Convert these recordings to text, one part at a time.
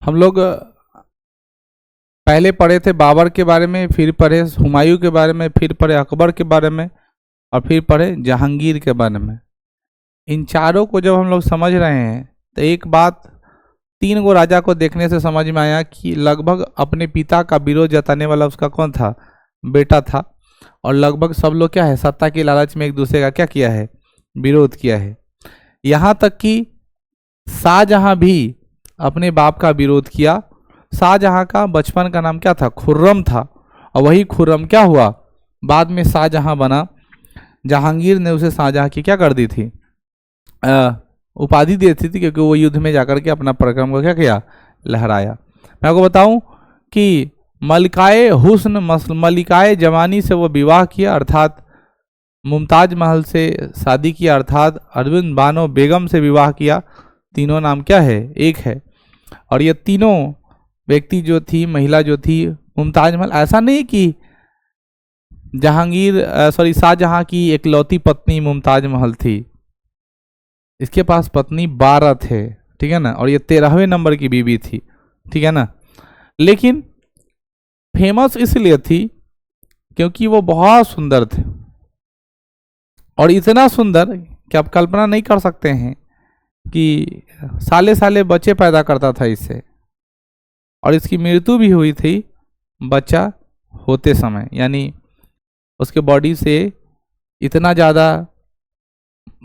हम लोग पहले पढ़े थे बाबर के बारे में, फिर पढ़े हुमायूं के बारे में, फिर पढ़े अकबर के बारे में, और फिर पढ़े जहांगीर के बारे में। इन चारों को जब हम लोग समझ रहे हैं तो एक बात 3 गो राजा को देखने से समझ में आया कि लगभग अपने पिता का विरोध जताने वाला उसका कौन था, बेटा था। और लगभग सब लोग क्या है, सत्ता की लालच में एक दूसरे का क्या किया है, विरोध किया है। यहाँ तक कि शाहजहां भी अपने बाप का विरोध किया। शाहजहां का बचपन का नाम क्या था, खुर्रम था। और वही खुर्रम क्या हुआ, बाद में शाहजहां बना। जहांगीर ने उसे शाहजहां की क्या कर दी थी, उपाधि दी थी, क्योंकि वो युद्ध में जाकर के अपना पराक्रम को क्या किया, लहराया। मैं आपको बताऊं कि मलिकाए हुस्न मलिकाए जवानी से वो विवाह किया, अर्थात मुमताज महल से शादी किया, अर्थात अरविंद बानो बेगम से विवाह किया। तीनों नाम क्या है, एक है। और ये तीनों व्यक्ति जो थी, महिला जो थी मुमताज महल, ऐसा नहीं कि शाहजहां की एकलौती पत्नी मुमताज महल थी। इसके पास पत्नी 12 थे, ठीक है ना, और ये 13वें नंबर की बीवी थी, ठीक है ना। लेकिन फेमस इसलिए थी क्योंकि वो बहुत सुंदर थे, और इतना सुंदर कि आप कल्पना नहीं कर सकते हैं कि साले साले बच्चे पैदा करता था इससे। और इसकी मृत्यु भी हुई थी बच्चा होते समय, यानी उसके बॉडी से इतना ज़्यादा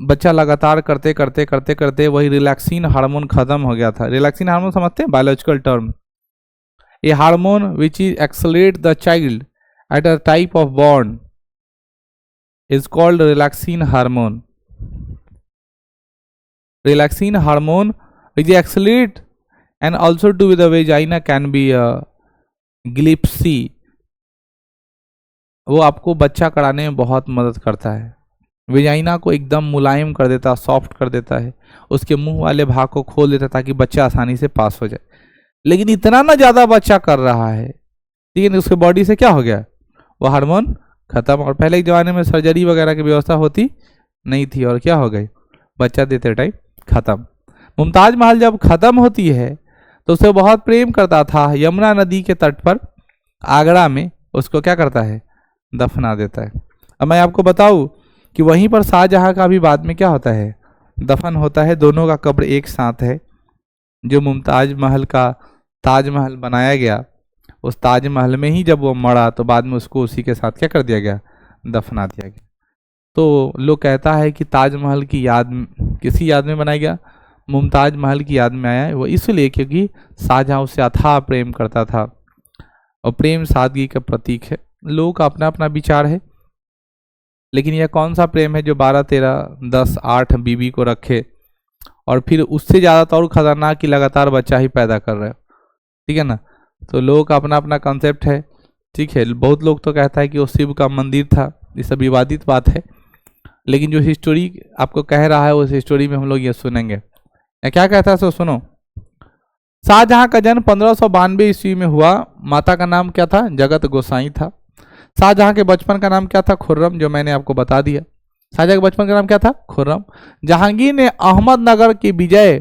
बच्चा लगातार करते करते करते करते वही रिलैक्सिन हार्मोन खत्म हो गया था। रिलैक्सिन हार्मोन समझते हैं, biological term. A hormone which is accelerate the child at a type of born is called relaxin hormone. Relaxin hormone which accelerate and also do with the vagina can be a glipsy. वो आपको बच्चा कराने में बहुत मदद करता है, vagina को एकदम मुलायम कर देता, सॉफ्ट कर देता है, उसके मुंह वाले भाग को खोल देता ताकि बच्चा आसानी से पास हो जाए। लेकिन इतना ना ज्यादा बच्चा कर रहा है, लेकिन उसके बॉडी से क्या हो गया, वो हार्मोन खत्म। और पहले के ज़माने में सर्जरी वगैरह की व्यवस्था होती नहीं थी, और क्या हो गई, बच्चा देते टाइम खत्म। मुमताज महल जब खत्म होती है तो उसे बहुत प्रेम करता था। यमुना नदी के तट पर आगरा में उसको क्या करता है, दफना देता है। अब मैं आपको बताऊं कि वहीं पर शाहजहां का भी बाद में क्या होता है, दफन होता है। दोनों का कब्र एक साथ है। जो मुमताज महल का ताजमहल बनाया गया, उस ताजमहल में ही जब वो मरा तो बाद में उसको उसी के साथ क्या कर दिया गया, दफना दिया गया। तो लोग कहता है कि ताजमहल की याद किसी याद में बनाया गया, मुमताज महल की याद में आया है। वो इसलिए क्योंकि शाहजहां उससे अथाह प्रेम करता था, और प्रेम सादगी का प्रतीक है। लोगों का अपना अपना विचार है, लेकिन यह कौन सा प्रेम है जो 12, 13, 10, 8 बीवी को रखे, और फिर उससे ज़्यादा तो और खतरनाक कि लगातार बच्चा ही पैदा कर रहे हो, ठीक है ना। तो लोगों का अपना अपना कॉन्सेप्ट है, ठीक है। बहुत लोग तो कहता है कि वो शिव का मंदिर था, ये सब विवादित बात है। लेकिन जो हिस्टोरी आपको कह रहा है उस हिस्टोरी में हम लोग ये सुनेंगे। क्या कहता है सो सुनो। शाहजहां का जन्म 1592 ईस्वी में हुआ। माता का नाम क्या था, जगत गोसाई था। शाहजहां के बचपन का नाम क्या था, खुर्रम, जो मैंने आपको बता दिया। शाहजहां के बचपन का नाम क्या था, खुर्रम। जहांगीर ने अहमदनगर की विजय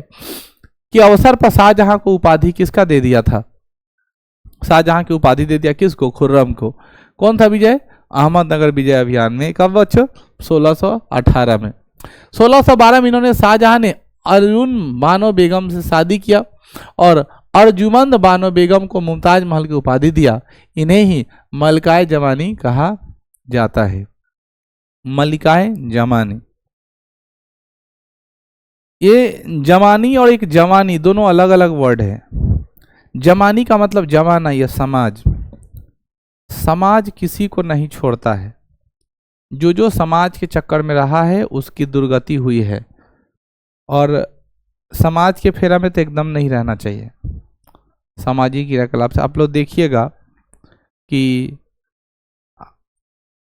के अवसर पर शाहजहां को उपाधि किसका दे दिया था, शाहजहां की उपाधि दे दिया किसको, खुर्रम को। कौन था विजय, अहमदनगर विजय अभियान में। कब बच्चों, 1618 में। 1612 में इन्होंने शाहजहां ने अर्जुन बानो बेगम से शादी किया और अर्जुमंद बानो बेगम को मुमताज महल की उपाधि दिया। इन्हें ही मलिकाए जवानी कहा जाता है। मलिकाए जवानी, ये जवानी और एक जवानी दोनों अलग अलग वर्ड है। जमानी का मतलब जमाना, यह समाज। समाज किसी को नहीं छोड़ता है। जो समाज के चक्कर में रहा है उसकी दुर्गति हुई है, और समाज के फेरा में तो एकदम नहीं रहना चाहिए। सामाजिक क्रियाकलाप से आप लोग देखिएगा कि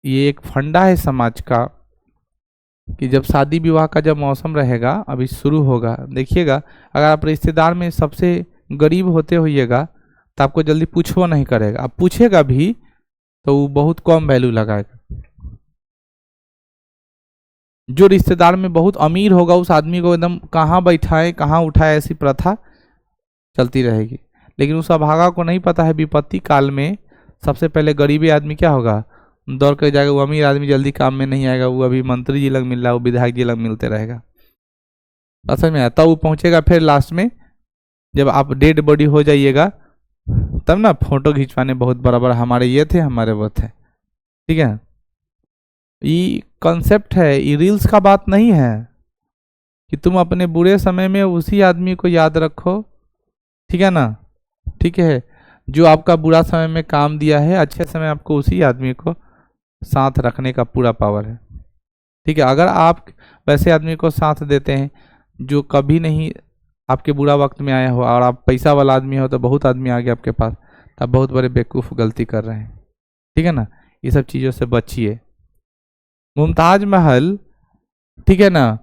ये एक फंडा है समाज का कि जब शादी विवाह का जब मौसम रहेगा, अभी शुरू होगा, देखिएगा अगर आप रिश्तेदार में सबसे गरीब होते होइएगा तो आपको जल्दी पूछो नहीं करेगा। आप पूछेगा भी तो वो बहुत कम वैल्यू लगाएगा। जो रिश्तेदार में बहुत अमीर होगा उस आदमी को एकदम कहाँ बैठाए कहाँ उठाए ऐसी प्रथा चलती रहेगी। लेकिन उस अभागा को नहीं पता है विपत्ति काल में सबसे पहले गरीबी आदमी क्या होगा, दौड़ कर जाएगा। वो अमीर आदमी जल्दी काम में नहीं आएगा, वो अभी मंत्री जी लग मिल रहा है, वो विधायक जी लग मिलते रहेगा। असल में आता वो पहुंचेगा फिर लास्ट में जब आप डेड बॉडी हो जाइएगा तब ना फोटो खिंचवाने बहुत बराबर हमारे ये थे हमारे वो थे। ठीक है, ये कॉन्सेप्ट है, ये रील्स का बात नहीं है कि तुम अपने बुरे समय में उसी आदमी को याद रखो। ठीक है ना, ठीक है, जो आपका बुरा समय में काम दिया है, अच्छे समय आपको उसी आदमी को साथ रखने का पूरा पावर है। ठीक है, अगर आप वैसे आदमी को साथ देते हैं जो कभी नहीं आपके बुरा वक्त में आया हो और आप पैसा वाला आदमी हो, तो बहुत आदमी आ गया आपके पास, तब बहुत बड़े बेवकूफ़ गलती कर रहे हैं। ठीक है ना, ये सब चीज़ों से बचिए। मुमताज महल, ठीक है ना,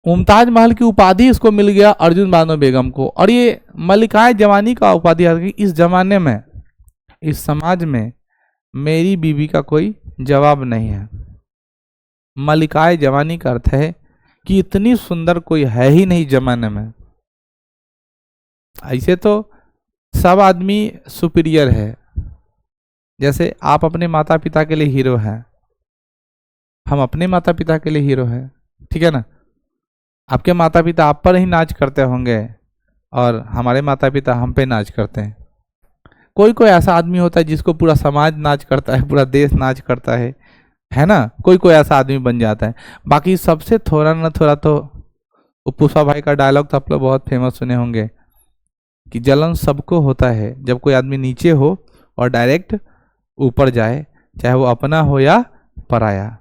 मुमताज महल की उपाधि इसको मिल गया अर्जुन बानो बेगम को, और ये मलिकाए जवानी का उपाधि आ गई। इस जमाने में, इस समाज में मेरी बीवी का कोई जवाब नहीं है। मलिकाए जवानी का अर्थ है कि इतनी सुंदर कोई है ही नहीं जमाने में। ऐसे तो सब आदमी सुपीरियर है, जैसे आप अपने माता पिता के लिए हीरो हैं, हम अपने माता पिता के लिए हीरो हैं। ठीक है ना, आपके माता पिता आप पर ही नाच करते होंगे और हमारे माता पिता हम पे नाच करते हैं। कोई कोई ऐसा आदमी होता है जिसको पूरा समाज नाच करता है, पूरा देश नाच करता है ना, कोई कोई ऐसा आदमी बन जाता है। बाकी सबसे थोड़ा ना थोड़ा तो पुष्पा भाई का डायलॉग तो आप लोग बहुत फेमस सुने होंगे कि जलन सबको होता है जब कोई आदमी नीचे हो और डायरेक्ट ऊपर जाए, चाहे वो अपना हो या पराया,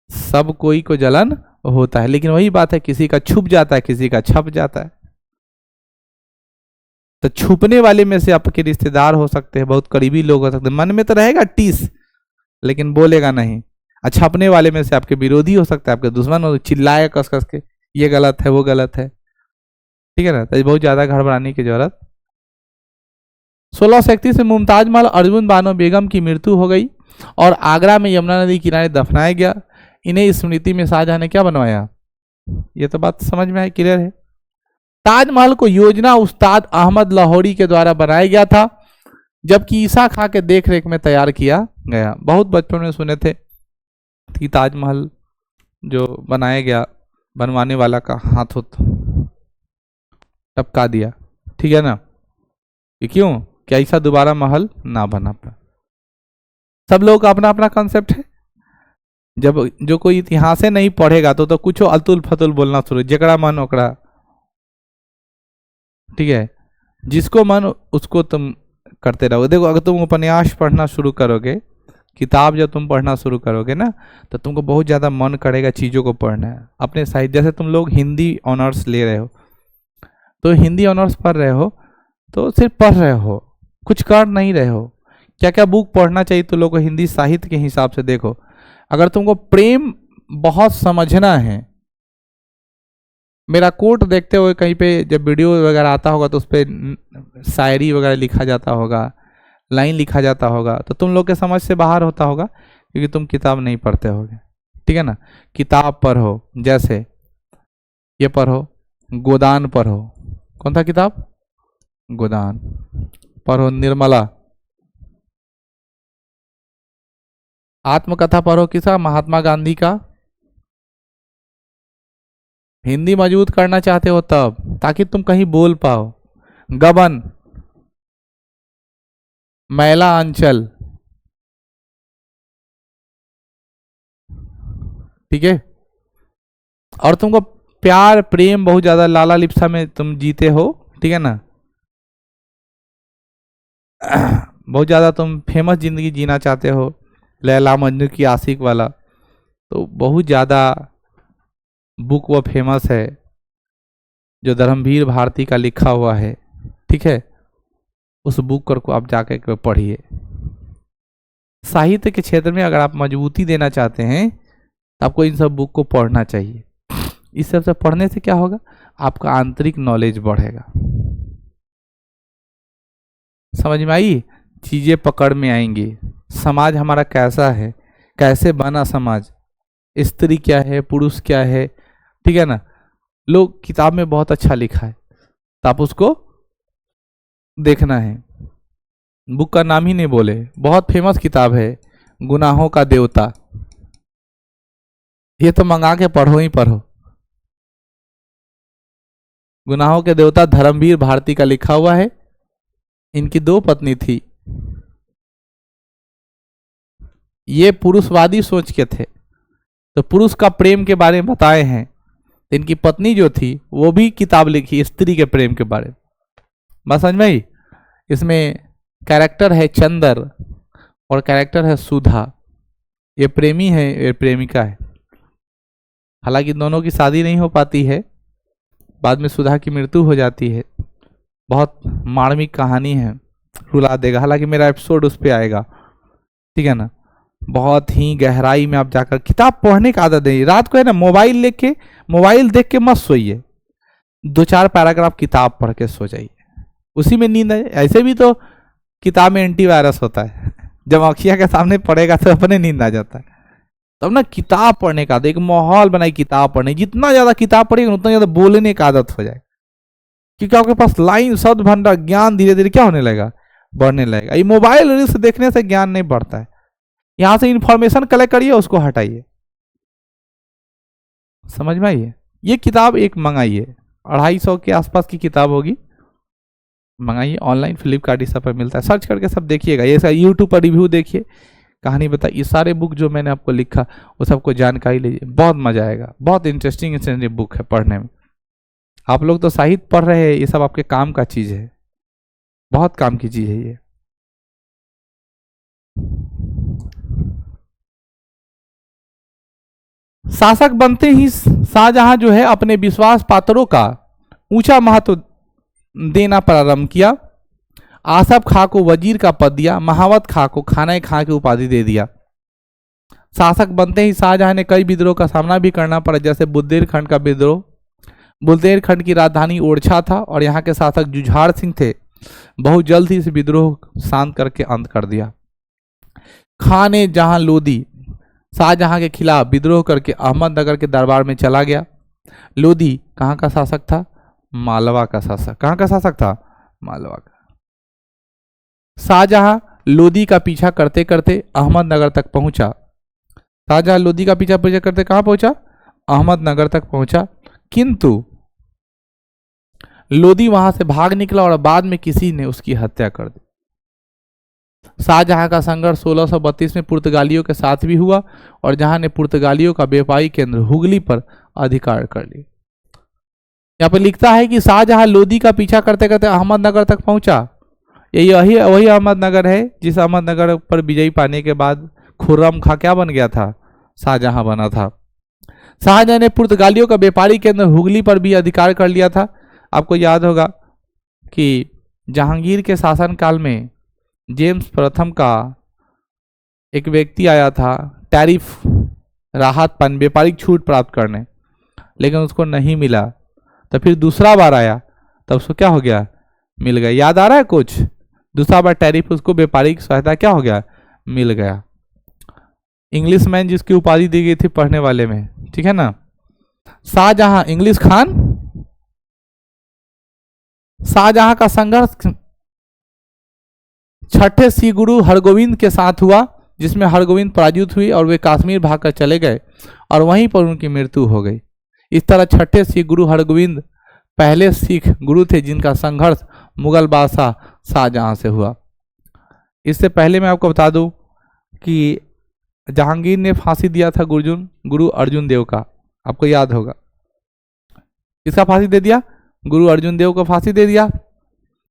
सब कोई को जलन होता है। लेकिन वही बात है, किसी का छुप जाता है, किसी का छप जाता है। तो छुपने वाले में से आपके रिश्तेदार हो सकते हैं, बहुत करीबी लोग हो सकते हैं, मन में तो रहेगा टीस लेकिन बोलेगा नहीं। छपने वाले में से आपके विरोधी हो सकता है, आपके दुश्मन हो, चिल्लाए कस कस के ये गलत है वो गलत है। ठीक है ना, तो बहुत ज्यादा घबराने की जरूरत। 1631 में मुमताज महल अर्जुन बानो बेगम की मृत्यु हो गई और आगरा में यमुना नदी किनारे दफनाया गया। इन्हें स्मृति में शाहजहां ने क्या बनवाया, ये तो बात समझ में आई, क्लियर है। ताजमहल को योजना उस्ताद अहमद लाहौरी के द्वारा बनाया गया था, जबकि ईसा खां के देख रेख में तैयार किया गया। बहुत बचपन में सुने थे कि ताजमहल जो बनाया गया, बनवाने वाला का हाथ टपका दिया। ठीक है ना, कि क्यों, क्या ऐसा दोबारा महल ना बना पाए। सब लोगों का अपना अपना कॉन्सेप्ट है। जब जो कोई इतिहास से नहीं पढ़ेगा तो कुछ अतुल फतुल बोलना शुरू, जकड़ा मन ओकड़ा। ठीक है, जिसको मन उसको तुम करते रहोगे। देखो, अगर तुम उपन्यास पढ़ना शुरू करोगे, किताब जब तुम पढ़ना शुरू करोगे ना, तो तुमको बहुत ज़्यादा मन करेगा चीज़ों को पढ़ना है अपने साहित्य। जैसे तुम लोग हिंदी ऑनर्स ले रहे हो, तो हिंदी ऑनर्स पढ़ रहे हो तो सिर्फ पढ़ रहे हो, कुछ कर नहीं रहे हो। क्या क्या बुक पढ़ना चाहिए तो लोगों को हिंदी साहित्य के हिसाब से देखो। अगर तुमको प्रेम बहुत समझना है, मेरा कोट देखते हुए कहीं पे जब वीडियो वगैरह आता होगा तो उस पर शायरी वगैरह लिखा जाता होगा, लाइन लिखा जाता होगा, तो तुम लोग के समझ से बाहर होता होगा क्योंकि तुम किताब नहीं पढ़ते होगे। ठीक है ना, किताब पढ़ो, जैसे ये पढ़ो, गोदान पढ़ो। कौन था किताब, गोदान पढ़ो। निर्मला, आत्मकथा पढ़ो, किसा, महात्मा गांधी का। हिंदी मजबूत करना चाहते हो तब, ताकि तुम कहीं बोल पाओ। गबन, मैला अंचल, ठीक है। और तुमको प्यार प्रेम बहुत ज्यादा, लाला लिप्सा में तुम जीते हो, ठीक है ना, बहुत ज्यादा तुम फेमस जिंदगी जीना चाहते हो, लैला मजनू की आशिक वाला, तो बहुत ज्यादा बुक वो फेमस है जो धर्मवीर भारती का लिखा हुआ है। ठीक है, उस बुक को आप जाकर पढ़िए। साहित्य के क्षेत्र में अगर आप मजबूती देना चाहते हैं तो आपको इन सब बुक को पढ़ना चाहिए। इस सब से पढ़ने से क्या होगा, आपका आंतरिक नॉलेज बढ़ेगा। समझ में आई, चीजें पकड़ में आएंगी। समाज हमारा कैसा है, कैसे बना समाज, स्त्री क्या है, पुरुष क्या है, ठीक है ना। लोग किताब में बहुत अच्छा लिखा है, तो आप उसको देखना है। बुक का नाम ही नहीं बोले, बहुत फेमस किताब है, गुनाहों का देवता। ये तो मंगा के पढ़ो ही पढ़ो। गुनाहों के देवता धर्मवीर भारती का लिखा हुआ है। इनकी 2 पत्नी थी। ये पुरुषवादी सोच के थे, तो पुरुष का प्रेम के बारे में बताए हैं। इनकी पत्नी जो थी वो भी किताब लिखी स्त्री के प्रेम के बारे में। बात समझ में आई? इसमें कैरेक्टर है चंदर और कैरेक्टर है सुधा। ये प्रेमी है, ये प्रेमिका है। हालांकि दोनों की शादी नहीं हो पाती है, बाद में सुधा की मृत्यु हो जाती है। बहुत मार्मिक कहानी है, रुला देगा। हालांकि मेरा एपिसोड उस पर आएगा, ठीक है ना। बहुत ही गहराई में आप जाकर किताब पढ़ने का आदत नहीं। रात को है ना मोबाइल देख के मत सोइए, 2-4 पैराग्राफ किताब पढ़ के सो जाइए, उसी में नींद आए। ऐसे भी तो किताब में एंटीवायरस होता है, जब अखिया के सामने पढ़ेगा तो अपने नींद आ जाता है। तब ना किताब पढ़ने का एक माहौल बनाई, किताब पढ़ने। जितना ज्यादा किताब पढ़ेगा उतना ज्यादा बोलने का आदत हो जाए, क्योंकि आपके पास लाइन शब्द भंडार ज्ञान धीरे धीरे क्या होने लगेगा, बढ़ने लगेगा। ये मोबाइल रील्स देखने से ज्ञान नहीं बढ़ता है। यहां से इंफॉर्मेशन कलेक्ट करिए, उसको हटाइए। समझ में आइए? ये किताब एक मंगाइए, 250 के आसपास की किताब होगी, मंगाइए। ऑनलाइन फ्लिपकार्ट इस सब पर मिलता है, सर्च करके सब देखिएगा। ये यूट्यूब पर रिव्यू देखिए, कहानी बताइए। ये सारे बुक जो मैंने आपको लिखा वो सबको जानकारी लीजिए, बहुत मजा आएगा। बहुत इंटरेस्टिंग बुक है पढ़ने में। आप लोग तो साहित्य पढ़ रहे हैं, ये सब आपके काम का चीज है, बहुत काम की चीज है ये। शासक बनते ही शाहजहां जो है अपने विश्वास पात्रों का ऊंचा महत्व देना प्रारंभ किया। आसफ खां को वजीर का पद दिया, महावत खां को खाना खां की उपाधि दे दिया। शासक बनते ही शाहजहां ने कई विद्रोह का सामना भी करना पड़ा, जैसे बुंदेलखंड का विद्रोह। बुंदेलखंड की राजधानी ओरछा था और यहाँ के शासक जुझार सिंह थे। बहुत जल्द ही इस विद्रोह शांत करके अंत कर दिया। खां ने जहां लोधी शाहजहां के खिलाफ विद्रोह करके अहमदनगर के दरबार में चला गया। लोधी कहाँ का शासक था? मालवा का शासक। कहाँ का शासक था? मालवा का। शाहजहां लोधी का पीछा करते करते अहमदनगर तक पहुंचा। शाहजहां लोधी का पीछा करते कहां पहुंचा? अहमदनगर तक पहुंचा। किंतु लोधी वहां से भाग निकला और बाद में किसी ने उसकी हत्या कर दी। शाहजहां का संघर्ष 1632 में पुर्तगालियों के साथ भी हुआ और जहां ने पुर्तगालियों का व्यापारिक केंद्र हुगली पर अधिकार कर लिया। यहाँ पर लिखता है कि शाहजहां लोधी का पीछा करते करते अहमदनगर तक पहुंचा। यही वही अहमदनगर है जिस अहमदनगर पर विजयी पाने के बाद खुर्रम खां क्या बन गया था? शाहजहां बना था। शाहजहां ने पुर्तगालियों का व्यापारिक केंद्र हुगली पर भी अधिकार कर लिया था। आपको याद होगा कि जहांगीर के शासनकाल में जेम्स प्रथम का एक व्यक्ति आया था टैरिफ राहत पाने, व्यापारिक छूट प्राप्त करने, लेकिन उसको नहीं मिला। तो फिर दूसरा बार आया, तब उसको क्या हो गया? मिल गया। याद आ रहा है कुछ? दूसरा बार टैरिफ उसको व्यापारिक सहायता क्या हो गया? मिल गया। इंग्लिश मैन जिसकी उपाधि दी गई थी पढ़ने वाले में, ठीक है ना। शाहजहां इंग्लिश खान। शाहजहां का संघर्ष 6ठे सिख गुरु हरगोविंद के साथ हुआ, जिसमें हरगोविंद पराजित हुई और वे कश्मीर भागकर चले गए और वहीं पर उनकी मृत्यु हो गई। इस तरह 6ठे सिख गुरु हरगोविंद पहले सिख गुरु थे जिनका संघर्ष मुगल बादशाह शाहजहां से हुआ। इससे पहले मैं आपको बता दूं कि जहांगीर ने फांसी दिया था गुरु अर्जुन देव का, आपको याद होगा। किसका फांसी दे दिया? गुरु अर्जुन देव को फांसी दे दिया।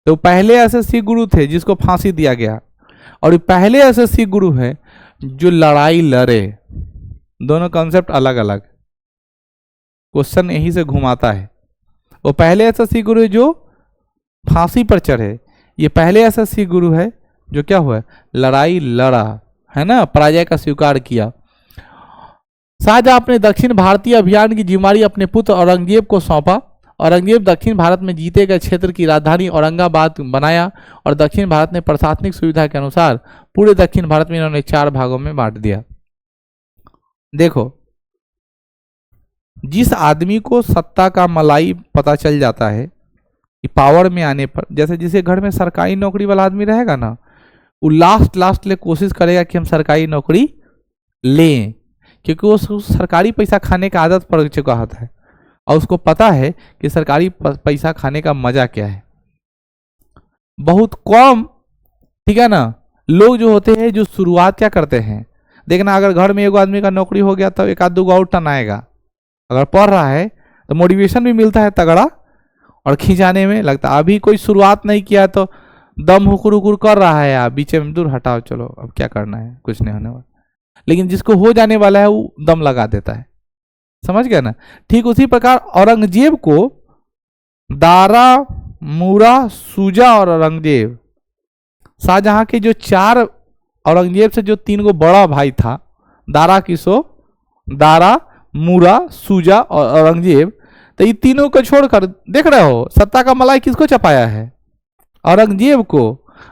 तो पहले ऐसे सिख गुरु थे जिसको फांसी दिया गया, और पहले ऐसे सिख गुरु हैं जो लड़ाई लड़े। दोनों कॉन्सेप्ट अलग अलग। क्वेश्चन यहीं से घुमाता है। वो पहले ऐसा सिख गुरु है जो फांसी पर चढ़े, ये पहले ऐसा सिख गुरु है जो क्या हुआ? लड़ाई लड़ा, है ना, पराजय का स्वीकार किया। शाहजहां अपने दक्षिण भारतीय अभियान की जिम्मेदारी अपने पुत्र औरंगजेब को सौंपा। औरंगजेब दक्षिण भारत में जीते गए क्षेत्र की राजधानी औरंगाबाद बनाया और दक्षिण भारत ने प्रशासनिक सुविधा के अनुसार पूरे दक्षिण भारत में इन्होंने 4 भागों में बांट दिया। देखो, जिस आदमी को सत्ता का मलाई पता चल जाता है ये पावर में आने पर, जैसे जिसे घर में सरकारी नौकरी वाला आदमी रहेगा ना, वो लास्ट ले कोशिश करेगा कि हम सरकारी नौकरी लें, क्योंकि वो सरकारी पैसा खाने का आदत पड़ चुका होता है और उसको पता है कि सरकारी पैसा खाने का मजा क्या है। बहुत कम, ठीक है ना, लोग जो होते हैं जो शुरुआत क्या करते हैं, देखना अगर घर में एक आदमी का नौकरी हो गया तो एक आध दो और टन आएगा, अगर पढ़ रहा है तो मोटिवेशन भी मिलता है तगड़ा और खिंचाने में लगता है। अभी कोई शुरुआत नहीं किया तो दम हुकुर हुकुर कर रहा है, आप बीच में दूर हटाओ, चलो अब क्या करना है, कुछ नहीं होने वाला। लेकिन जिसको हो जाने वाला है वो दम लगा देता है, समझ गया ना। ठीक उसी प्रकार औरंगजेब को दारा, मूरा, सूजा और औरंगजेब, शाहजहां के जो चार, औरंगजेब से जो तीन को बड़ा भाई था, दारा, मूरा, सूजा और औरंगजेब, तो ये तीनों को छोड़कर देख रहे हो सत्ता का मलाई किसको चपाया है, औरंगजेब को।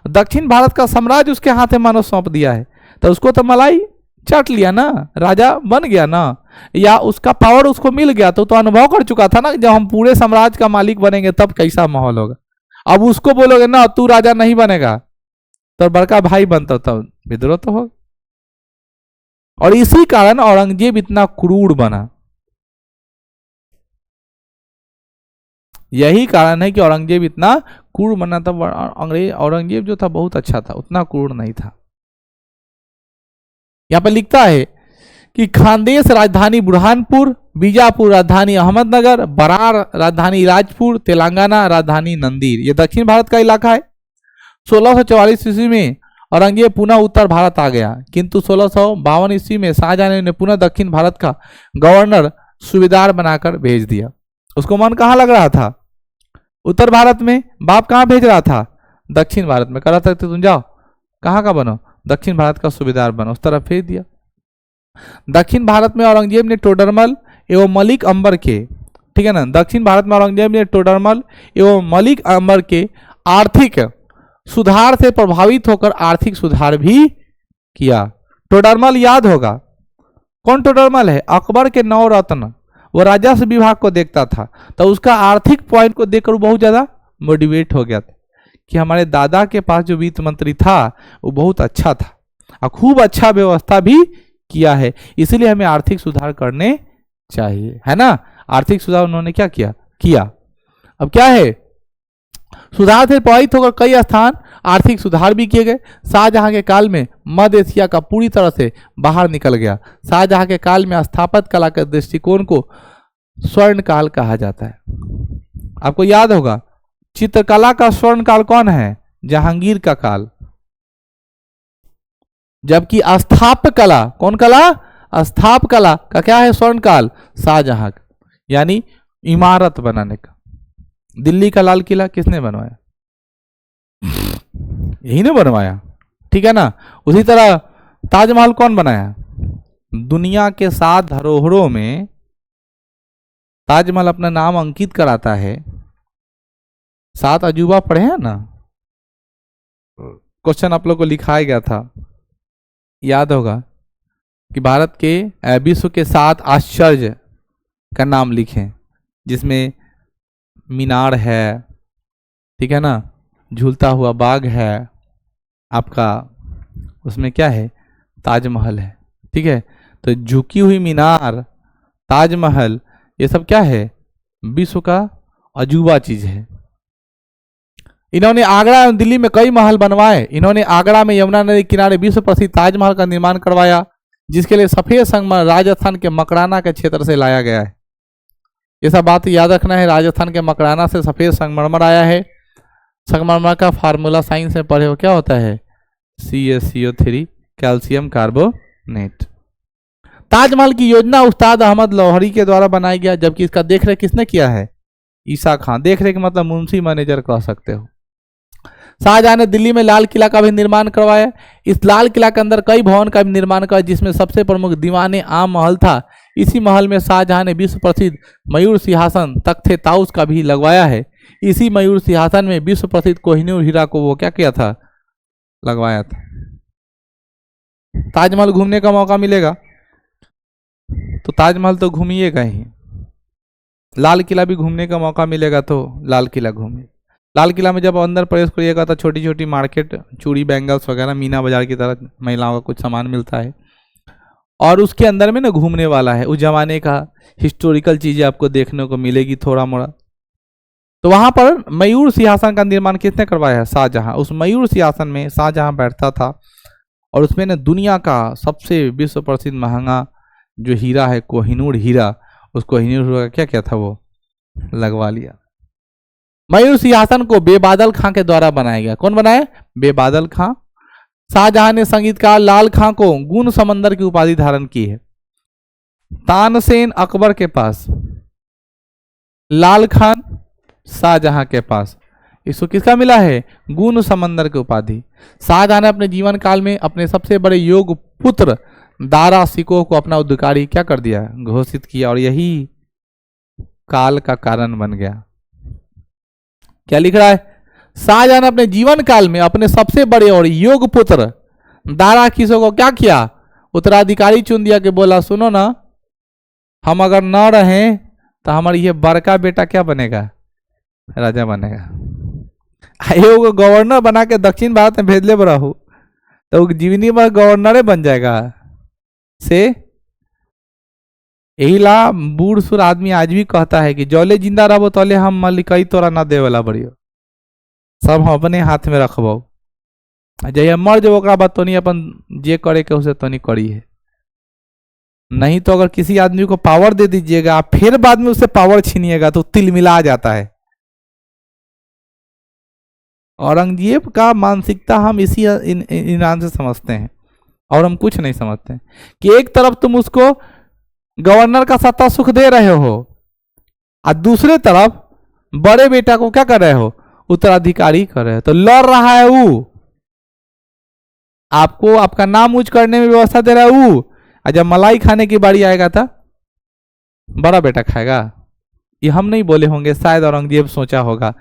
दक्षिण भारत का साम्राज्य उसके हाथ में मानो सौंप दिया है, तो उसको तो मलाई चाट लिया ना, राजा बन गया ना, या उसका पावर उसको मिल गया, तो अनुभव कर चुका था ना, जब हम पूरे साम्राज्य का मालिक बनेंगे तब कैसा माहौल होगा। अब उसको बोलोगे ना तू राजा नहीं बनेगा, तो बड़का भाई बनता तब विद्रोह तो हो। और इसी कारण औरंगजेब इतना क्रूर बना, यही कारण है कि औरंगजेब इतना क्रूर बना था। औरंगजेब जो था बहुत अच्छा था, उतना क्रूर नहीं था। यहां पर लिखता है कि खानदेश राजधानी बुरहानपुर, बीजापुर राजधानी अहमदनगर, बरार राजधानी राजपुर, तेलंगाना राजधानी नंदीर, ये दक्षिण भारत का इलाका है। 1644 ईस्वी में औरंगजेब पुनः उत्तर भारत आ गया, किंतु 1652 ईस्वी में शाहजहां ने पुनः दक्षिण भारत का गवर्नर सूबेदार बनाकर भेज दिया। उसको मन कहाँ लग रहा था, उत्तर भारत में, बाप कहाँ भेज रहा था, दक्षिण भारत में। कह रहा था तुम जाओ कहाँ का बनो, दक्षिण भारत का सूबेदार बनो, उस तरफ भेज दिया। दक्षिण भारत में औरंगजेब ने टोडरमल एवं मलिक अंबर के, ठीक है ना, दक्षिण भारत में औरंगजेब ने टोडरमल एवं मलिक अंबर के आर्थिक सुधार से प्रभावित होकर आर्थिक सुधार भी किया। टोडरमल याद होगा, कौन टोडरमल है, अकबर के 9 रत्न, वो राजस्व विभाग को देखता था, तो उसका आर्थिक पॉइंट को देखकर वो बहुत ज्यादा मोटिवेट हो गया था कि हमारे दादा के पास जो वित्त मंत्री था वो बहुत अच्छा था और खूब अच्छा व्यवस्था भी किया है, इसलिए हमें आर्थिक सुधार करने चाहिए, है ना। आर्थिक सुधार उन्होंने क्या किया। अब क्या है, सुधार से प्रभावित होकर कई स्थान आर्थिक सुधार भी किए गए। शाहजहां के काल में मध्य एशिया का पूरी तरह से बाहर निकल गया। शाहजहां के काल में स्थापत्य कला के दृष्टिकोण को स्वर्ण काल कहा जाता है। आपको याद होगा चित्रकला का स्वर्ण काल कौन है, जहांगीर का काल, जबकि स्थापत्य कला, कौन कला, स्थापत्य कला का क्या है स्वर्ण काल, शाहजहां, यानी इमारत बनाने का। दिल्ली का लाल किला किसने बनवाया, यही ने बनवाया, ठीक है ना। उसी तरह ताजमहल कौन बनाया, दुनिया के 7 धरोहरों में ताजमहल अपना नाम अंकित कराता है। 7 अजूबा पढ़े हैं ना, क्वेश्चन आप लोग को लिखाया गया था, याद होगा कि भारत के विश्व के 7 आश्चर्य का नाम लिखें, जिसमें मीनार है, ठीक है ना, झूलता हुआ बाग है आपका, उसमें क्या है, ताजमहल है, ठीक है। तो झुकी हुई मीनार, ताजमहल, ये सब क्या है, विश्व का अजूबा चीज है। इन्होंने आगरा एवं दिल्ली में कई महल बनवाए। इन्होंने आगरा में यमुना नदी किनारे विश्व प्रसिद्ध ताजमहल का निर्माण करवाया, जिसके लिए सफेद संगमरमर राजस्थान के मकराना के क्षेत्र से लाया गया है। ये सब बात याद रखना है, राजस्थान के मकराना से सफेद संगमरमर आया है। संगमरमर का फार्मूला साइंस में पढ़े हो, क्या होता है, CaCO3 कैल्शियम कार्बोनेट। ताजमहल की योजना उस्ताद अहमद लाहौरी के द्वारा बनाया गया, जबकि इसका देखरेख किसने किया है, ईसा खान। देखरेख मतलब मुंशी मैनेजर कह सकते हो। शाहजहां ने दिल्ली में लाल किला का भी निर्माण करवाया। इस लाल किला के अंदर कई भवन का भी निर्माण करवाया, जिसमें सबसे प्रमुख दीवाने आम महल था। इसी महल में शाहजहां ने विश्व प्रसिद्ध मयूर सिंहासन तख्ते ताउस का भी लगवाया है। इसी मयूर सिंहासन में विश्व प्रसिद्ध कोहिनूर हीरा को वो क्या किया था, लगवाया था। ताजमहल घूमने का मौका मिलेगा तो ताजमहल तो घूमिएगा ही, लाल किला भी घूमने का मौका मिलेगा तो लाल किला घूमिए। लाल किला में जब अंदर प्रवेश करिएगा तो छोटी छोटी मार्केट, चूड़ी बैंगल्स वगैरह मीना बाजार की तरह महिलाओं का कुछ सामान मिलता है। और उसके अंदर में ना घूमने वाला है, उस जमाने का हिस्टोरिकल चीजें आपको देखने को मिलेगी थोड़ा मोड़ा। तो वहां पर मयूर सिंहासन का निर्माण किसने करवाया है? शाहजहां। उस मयूर सिंहासन में शाहजहां बैठता था और उसमें ना दुनिया का सबसे विश्व प्रसिद्ध महंगा जो हीरा है, कोहिनूर हीरा, उस कोहिनूर हीरा का क्या क्या था वो लगवा लिया। मयूर सिंहासन को बेबादल खां के द्वारा बनाया गया। कौन बनाया? बेबादल खां। शाहजहां ने संगीतकार लाल खां को गुण समंदर की उपाधि धारण की है। तानसेन अकबर के पास, लाल खान शाहजहां के पास, इसको किसका मिला है? गुण समंदर की उपाधि। शाहजहां ने अपने जीवन काल में अपने सबसे बड़े योग पुत्र दारा शिकोह को अपना उत्तराधिकारी क्या कर दिया? घोषित किया, और यही काल का कारण बन गया। क्या लिख रहा है? शाहजहां ने अपने जीवन काल में अपने सबसे बड़े और योग पुत्र दारा शिकोह को क्या किया? उत्तराधिकारी चुन दिया कि बोला सुनो ना, हम अगर न रहें तो हमारी ये बड़का बेटा क्या बनेगा? राजा बनेगा। आयोग को गवर्नर बना के दक्षिण भारत में भेज ले बड़ा हो तो जीवनी में गवर्नर बन जाएगा से। यही ला बूढ़ सुर आदमी आज भी कहता है कि जौले जिंदा रहो तौले हम मलिकई तोरा ना दे वाला बड़ियो, सब हम अपने हाथ में रखबो, जय मर जो ओकरा बाद तो नहीं अपन जे करे के उसे तो नहीं करी है। नहीं तो अगर किसी आदमी को पावर दे दीजिएगा फिर बाद में उससे पावर छीनिएगा तो तिलमिला जाता है। औरंगजेब का मानसिकता हम इसी ईरान से समझते हैं और हम कुछ नहीं समझते कि एक तरफ तुम उसको गवर्नर का सत्ता सुख दे रहे हो और दूसरे तरफ बड़े बेटा को क्या कर रहे हो? उत्तराधिकारी कर रहे हो। तो लड़ रहा है वो, आपको आपका नाम ऊंच करने में व्यवस्था दे रहा है वो, और जब मलाई खाने की बारी आएगा तो बड़ा बेटा खाएगा। ये हम नहीं बोले होंगे, शायद औरंगजेब सोचा होगा,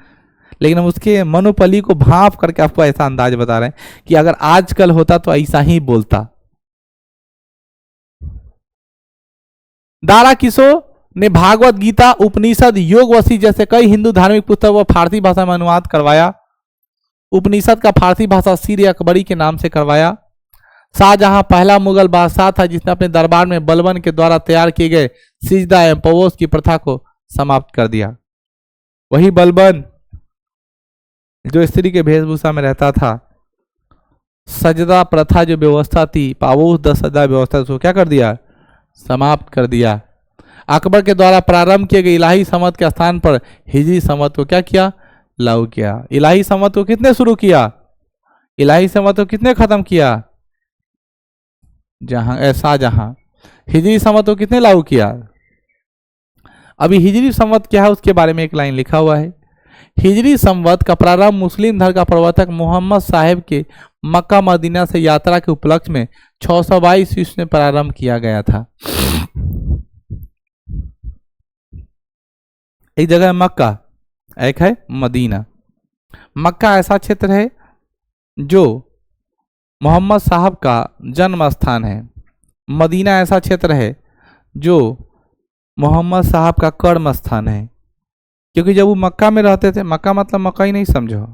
लेकिन हम उसके मनोपली को भाप करके आपको ऐसा अंदाज बता रहे हैं कि अगर आजकल होता तो ऐसा ही बोलता। दारा शिकोह ने भागवत गीता, उपनिषद, योग वशिष्ठ जैसे कई हिंदू धार्मिक पुस्तकों को फारसी भाषा में अनुवाद करवाया। उपनिषद का फारसी भाषा सीर अकबरी के नाम से करवाया। शाहजहां पहला मुगल बादशाह था जिसने अपने दरबार में बलबन के द्वारा तैयार किए गए सिजदा एवं पवोस की प्रथा को समाप्त कर दिया। वही बलबन जो स्त्री के वेशभूषा में रहता था, सजदा प्रथा जो व्यवस्था थी, पावोस 10 सजदा व्यवस्था, उसको क्या कर दिया? समाप्त कर दिया। अकबर के द्वारा प्रारंभ किए गए इलाही संवत के स्थान पर हिजरी संवत को क्या किया? लागू किया। इलाही संवत को कितने शुरू किया? इलाही संवत को कितने खत्म किया? शाहजहां। हिजरी संवत को कितने लागू किया? अभी हिजरी संवत क्या है उसके बारे में एक लाइन लिखा हुआ है। हिजरी संवत का प्रारंभ मुस्लिम धर्म का प्रवर्तक मोहम्मद साहेब के मक्का मदीना से यात्रा के उपलक्ष्य में 622 ईस्वी में प्रारंभ किया गया था। एक जगह है मक्का, एक है मदीना। मक्का ऐसा क्षेत्र है जो मोहम्मद साहब का जन्म स्थान है। मदीना ऐसा क्षेत्र है जो मोहम्मद साहब का कर्म स्थान है। क्योंकि जब वो मक्का में रहते थे, मक्का मतलब मक्का ही नहीं समझो।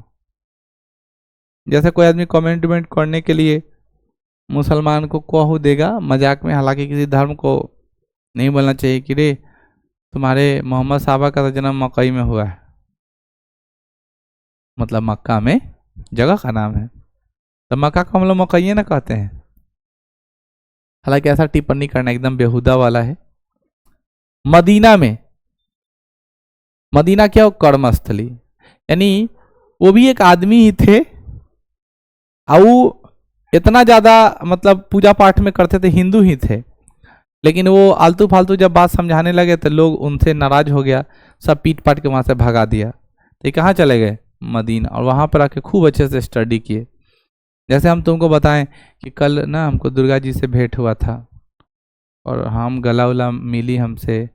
जैसे कोई आदमी कमेंट करने के लिए मुसलमान को कह देगा मजाक में, हालांकि किसी धर्म को नहीं बोलना चाहिए कि रे तुम्हारे मोहम्मद साहब का जन्म मकई में हुआ है, मतलब मक्का में जगह का नाम है, तो मक्का को हम लोग मकई ना कहते हैं। हालांकि ऐसा टिप्पणी करना एकदम बेहुदा वाला है। मदीना में, मदीना क्या हो? कर्मस्थली, यानी वो भी एक आदमी ही थे और वो इतना ज्यादा मतलब पूजा पाठ में करते थे, हिंदू ही थे, लेकिन वो आलतू फालतू जब बात समझाने लगे तो लोग उनसे नाराज हो गया, सब पीट पाट के वहां से भगा दिया। तो कहाँ चले गए? मदीना। और वहां पर आके खूब अच्छे से स्टडी किए। जैसे हम तुमको बताएं कि कल ना हमको दुर्गा जी से भेंट हुआ था और हम गला उला मिली हमसे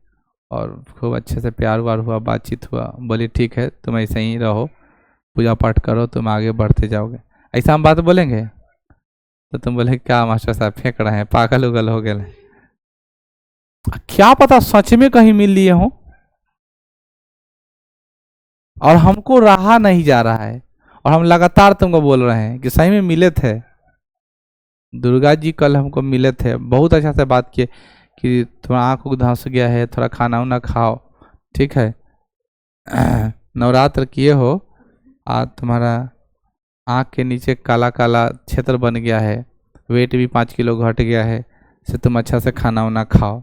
और खूब अच्छे से प्यार व्यार हुआ, बातचीत हुआ। बोली ठीक है तुम ऐसे ही रहो, पूजा पाठ करो, तुम आगे बढ़ते जाओगे। ऐसा हम बात बोलेंगे तो तुम बोले क्या मास्टर साहब फेंक रहे हैं, पागल उगल हो गए। क्या पता सच में कहीं मिल लिए हो। और हमको रहा नहीं जा रहा है, और हम लगातार तुमको बोल रहे हैं कि सही में मिले थे दुर्गा जी, कल हमको मिले थे, बहुत अच्छा से बात किए कि थोड़ा आँख धंस गया है, थोड़ा खाना वाना खाओ, ठीक है, नवरात्र किए हो, आज तुम्हारा आँख के नीचे काला काला क्षेत्र बन गया है, वेट भी 5 किलो घट गया है, से तुम अच्छा से खाना वाना खाओ।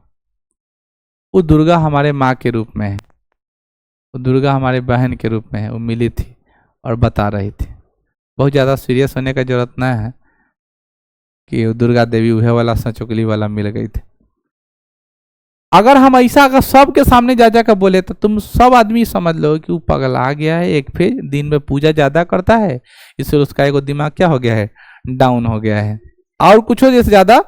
वो दुर्गा हमारे माँ के रूप में है, वो दुर्गा हमारे बहन के रूप में है, वो मिली थी और बता रही थी। बहुत ज़्यादा सीरियस होने का जरूरत नहीं है कि वो दुर्गा देवी उहे वाला सचुकली वाला मिल गई थी। अगर हम ऐसा अगर सबके सामने जा जाकर बोले तो तुम सब आदमी समझ लो कि वो पगला गया है, एक फिर दिन में पूजा ज़्यादा करता है, इसलिए उसका एगो दिमाग क्या हो गया है, डाउन हो गया है। और कुछ हो जैसे ज़्यादा,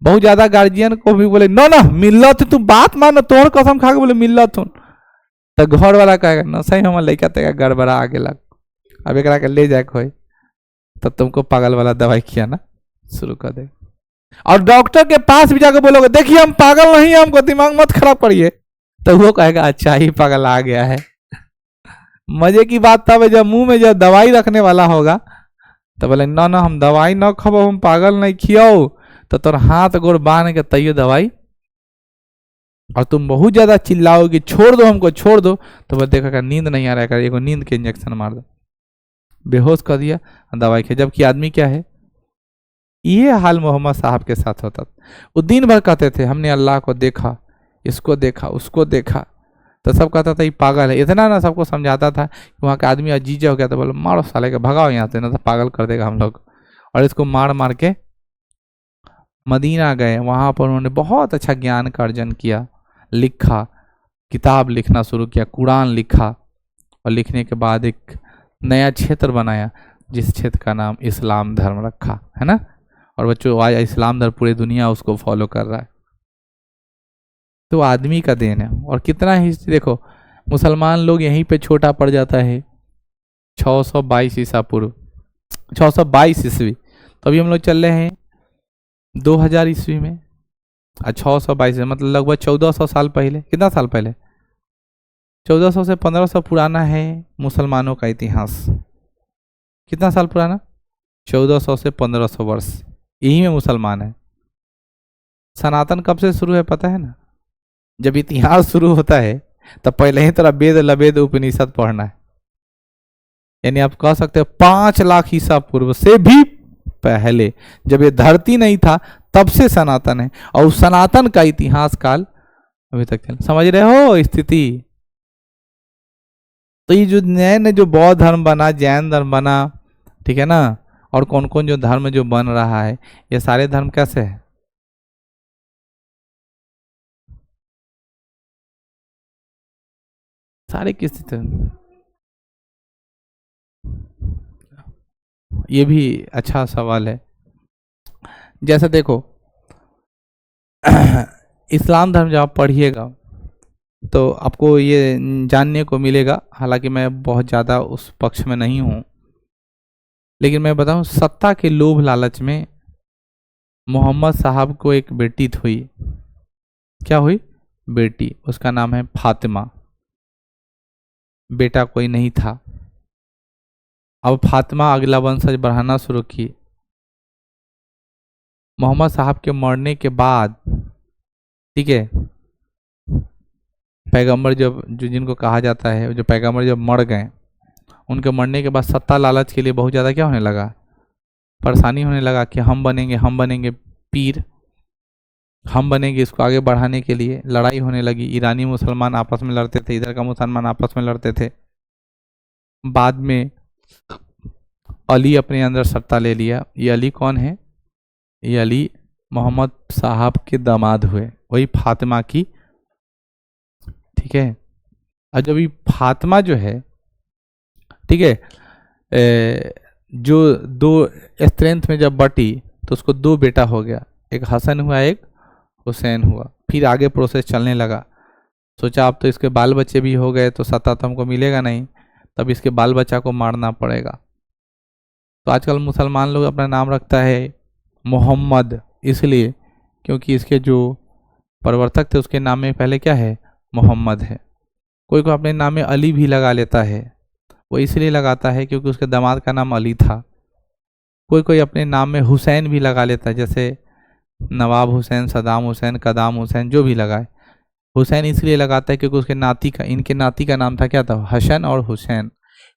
बहुत ज़्यादा गार्जियन को भी बोले नो ना मिल रहा तू बात मान, तोहर कसम खा के बोले मिल रहा तू, तो घर वाला कहेगा ना सही हमारे लड़का तेरा गड़बड़ा आगे लग, अब एक ले जाए कोई, तो तुमको पागल वाला दवाई किया ना शुरू कर दे। और डॉक्टर के पास भी जाकर बोलोगे देखिए हम पागल नहीं है, हमको दिमाग मत खराब करिए, तो वो कहेगा अच्छा ही पागल आ गया है। मजे की बात तब है जब मुंह में जब दवाई रखने वाला होगा तो बोले ना ना हम दवाई ना खाओ, हम पागल नहीं खियाओ, तो तोर हाथ गोड़ बांध के तैयो दवाई, और तुम बहुत ज्यादा चिल्लाओगे छोड़ दो हमको छोड़ दो, तो वो देखेगा नींद नहीं आ रहा है, एगो नींद के इंजेक्शन मार दो, बेहोश कर दिया, दवाई खे। जबकि आदमी क्या है, ये हाल मोहम्मद साहब के साथ होता था। वो दिन भर कहते थे हमने अल्लाह को देखा, इसको देखा, उसको देखा, तो सब कहता था ये पागल है। इतना ना सबको समझाता था कि वहाँ का आदमी अजीजा हो गया, तो बोलो मारो साले के भगाओ यहाँ से, ना तो पागल कर देगा हम लोग। और इसको मार मार के मदीना गए, वहाँ पर उन्होंने बहुत अच्छा ज्ञान का अर्जन किया, लिखा, किताब लिखना शुरू किया, कुरान लिखा, और लिखने के बाद एक नया क्षेत्र बनाया जिस क्षेत्र का नाम इस्लाम धर्म रखा है ना। और बच्चों आज इस्लाम धर्म पूरी दुनिया उसको फॉलो कर रहा है। तो आदमी का देन है। और कितना हिस्ट्री देखो, मुसलमान लोग यहीं पे छोटा पड़ जाता है 622 ईसा पूर्व, 622 ईस्वी, तो अभी हम लोग चल रहे हैं 2000 ईस्वी में, 622 मतलब लगभग 1400 साल पहले। कितना साल पहले? 1400 से 1500 पुराना है मुसलमानों का इतिहास। कितना साल पुराना? 1400 से 1500 वर्ष, यही में मुसलमान है। सनातन कब से शुरू है पता है ना? जब इतिहास शुरू होता है तब पहले ही तरह वेद लवेद उपनिषद पढ़ना है। यानी आप कह सकते हो 5 लाख ईसा पूर्व से भी पहले, जब ये धरती नहीं था तब से सनातन है, और उस सनातन का इतिहास काल अभी तक चल। समझ रहे हो स्थिति? तो ये जो नए नए जो बौद्ध धर्म बना, जैन धर्म बना, ठीक है ना, और कौन कौन जो धर्म जो बन रहा है, ये सारे धर्म कैसे है? सारे किस तरह? ये भी अच्छा सवाल है। जैसे देखो इस्लाम धर्म जब आप पढ़िएगा तो आपको ये जानने को मिलेगा, हालांकि मैं बहुत ज़्यादा उस पक्ष में नहीं हूँ, लेकिन मैं बताऊँ सत्ता के लोभ लालच में मोहम्मद साहब को एक बेटी हुई। क्या हुई? बेटी, उसका नाम है फातिमा। बेटा कोई नहीं था। अब फातिमा अगला वंशज बढ़ाना शुरू की। मोहम्मद साहब के मरने के बाद, ठीक है, पैगंबर जब जो जिनको कहा जाता है, जो पैगंबर जब मर गए, उनके मरने के बाद सत्ता लालच के लिए बहुत ज़्यादा क्या होने लगा, परेशानी होने लगा कि हम बनेंगे पीर, हम बनेंगे इसको आगे बढ़ाने के लिए। लड़ाई होने लगी, ईरानी मुसलमान आपस में लड़ते थे, इधर का मुसलमान आपस में लड़ते थे। बाद में अली अपने अंदर सत्ता ले लिया। ये अली कौन है? ये अली मोहम्मद साहब के दामाद हुए, वही फातिमा की, ठीक है। और जब ये फातिमा जो है, ठीक है, जो दो स्ट्रेंथ में जब बटी तो उसको 2 बेटा हो गया, एक हसन हुआ, एक हुसैन हुआ। फिर आगे प्रोसेस चलने लगा। सोचा अब तो इसके बाल बच्चे भी हो गए तो सत्ता तो हमको मिलेगा नहीं, तब इसके बाल बच्चा को मारना पड़ेगा। तो आजकल मुसलमान लोग अपना नाम रखता है मोहम्मद, इसलिए क्योंकि इसके जो प्रवर्तक थे उसके नाम में पहले क्या है? मोहम्मद है। कोई को अपने नाम में अली भी लगा लेता है, वो इसलिए लगाता है क्योंकि उसके दामाद का नाम अली था। कोई कोई अपने नाम में हुसैन भी लगा लेता है, जैसे नवाब हुसैन, सदाम हुसैन, कदाम हुसैन, जो भी लगाए। हुसैन इसलिए लगाता है क्योंकि उसके नाती का, इनके नाती का नाम था क्या था, हसन और हुसैन।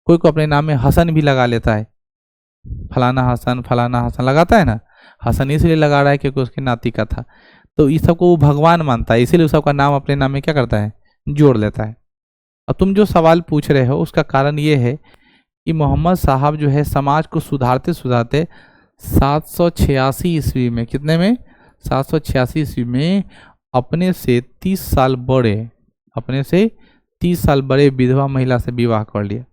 कोई को अपने नाम में हसन भी लगा लेता है, फलाना हसन लगाता है ना। हसन इसलिए लगा रहा है क्योंकि उसके नाती का था। तो इस सबको वो भगवान मानता है, इसीलिए उस सबका नाम अपने नाम में क्या करता है, जोड़ लेता है। अब तुम जो सवाल पूछ रहे हो उसका कारण ये है कि मोहम्मद साहब जो है समाज को सुधारते सुधारते 786 ईस्वी में, कितने में, 786 ईस्वी में अपने से 30 साल बड़े विधवा महिला से विवाह कर लिया।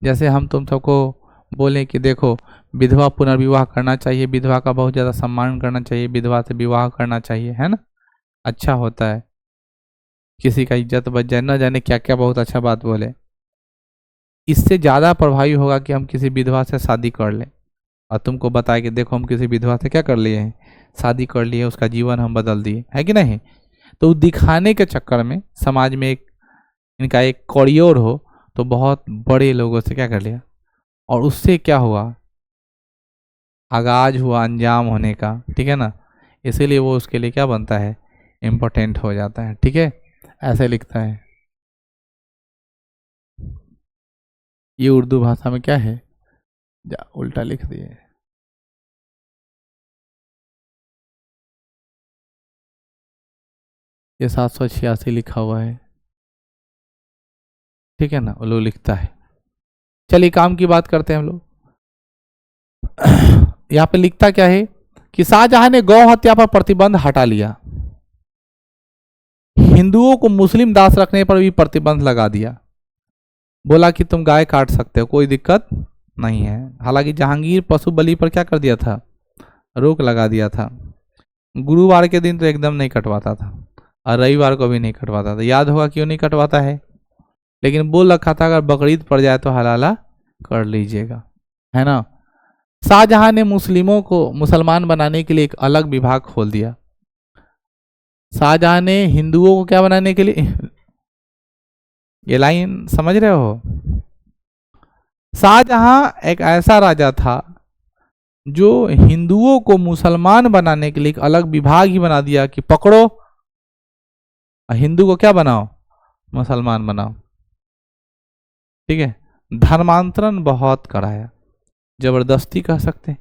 जैसे हम तुम सबको बोलें कि देखो विधवा पुनर्विवाह करना चाहिए, विधवा का बहुत ज़्यादा सम्मान करना चाहिए, विधवा से विवाह करना चाहिए, है ना, अच्छा होता है, किसी का इज्जत बच जाए, न जाने क्या क्या बहुत अच्छा बात बोले। इससे ज़्यादा प्रभावी होगा कि हम किसी विधवा से शादी कर लें और तुमको बताए कि देखो हम किसी विधवा से क्या कर लिए हैं, शादी कर लिए, उसका जीवन हम बदल दिए, है कि नहीं। तो दिखाने के चक्कर में समाज में इनका एक कॉरियोर हो, तो बहुत बड़े लोगों से क्या कर लिया, और उससे क्या हुआ, आगाज हुआ अंजाम होने का, ठीक है ना। इसीलिए वो उसके लिए क्या बनता है, इम्पोर्टेंट हो जाता है, ठीक है। ऐसे लिखता है, ये उर्दू भाषा में क्या है, उल्टा लिख दिए। ये 786 लिखा हुआ है, ठीक है ना, वो लोग लिखता है। चलिए काम की बात करते हैं हम लोग। यहाँ पे लिखता क्या है कि शाहजहां ने गौ हत्या पर प्रतिबंध हटा लिया, हिंदुओं को मुस्लिम दास रखने पर भी प्रतिबंध लगा दिया, बोला कि तुम गाय काट सकते हो, कोई दिक्कत नहीं है। हालांकि जहांगीर पशु बलि पर क्या कर दिया था, रोक लगा दिया था। गुरुवार के दिन तो एकदम नहीं कटवाता था और रविवार को भी नहीं कटवाता था। याद होगा क्यों नहीं कटवाता है, लेकिन बोल रखा था अगर बकरीद पड़ जाए तो हलाला कर लीजिएगा, है ना। शाहजहां ने मुस्लिमों को मुसलमान बनाने के लिए एक अलग विभाग खोल दिया। शाहजहां ने हिंदुओं को क्या बनाने के लिए, ये लाइन समझ रहे हो, शाहजहां एक ऐसा राजा था जो हिंदुओं को मुसलमान बनाने के लिए एक अलग विभाग ही बना दिया कि पकड़ो हिंदू को क्या बनाओ, मुसलमान बनाओ, ठीक है। धर्मांतरण बहुत कराया, जबरदस्ती कह सकते हैं।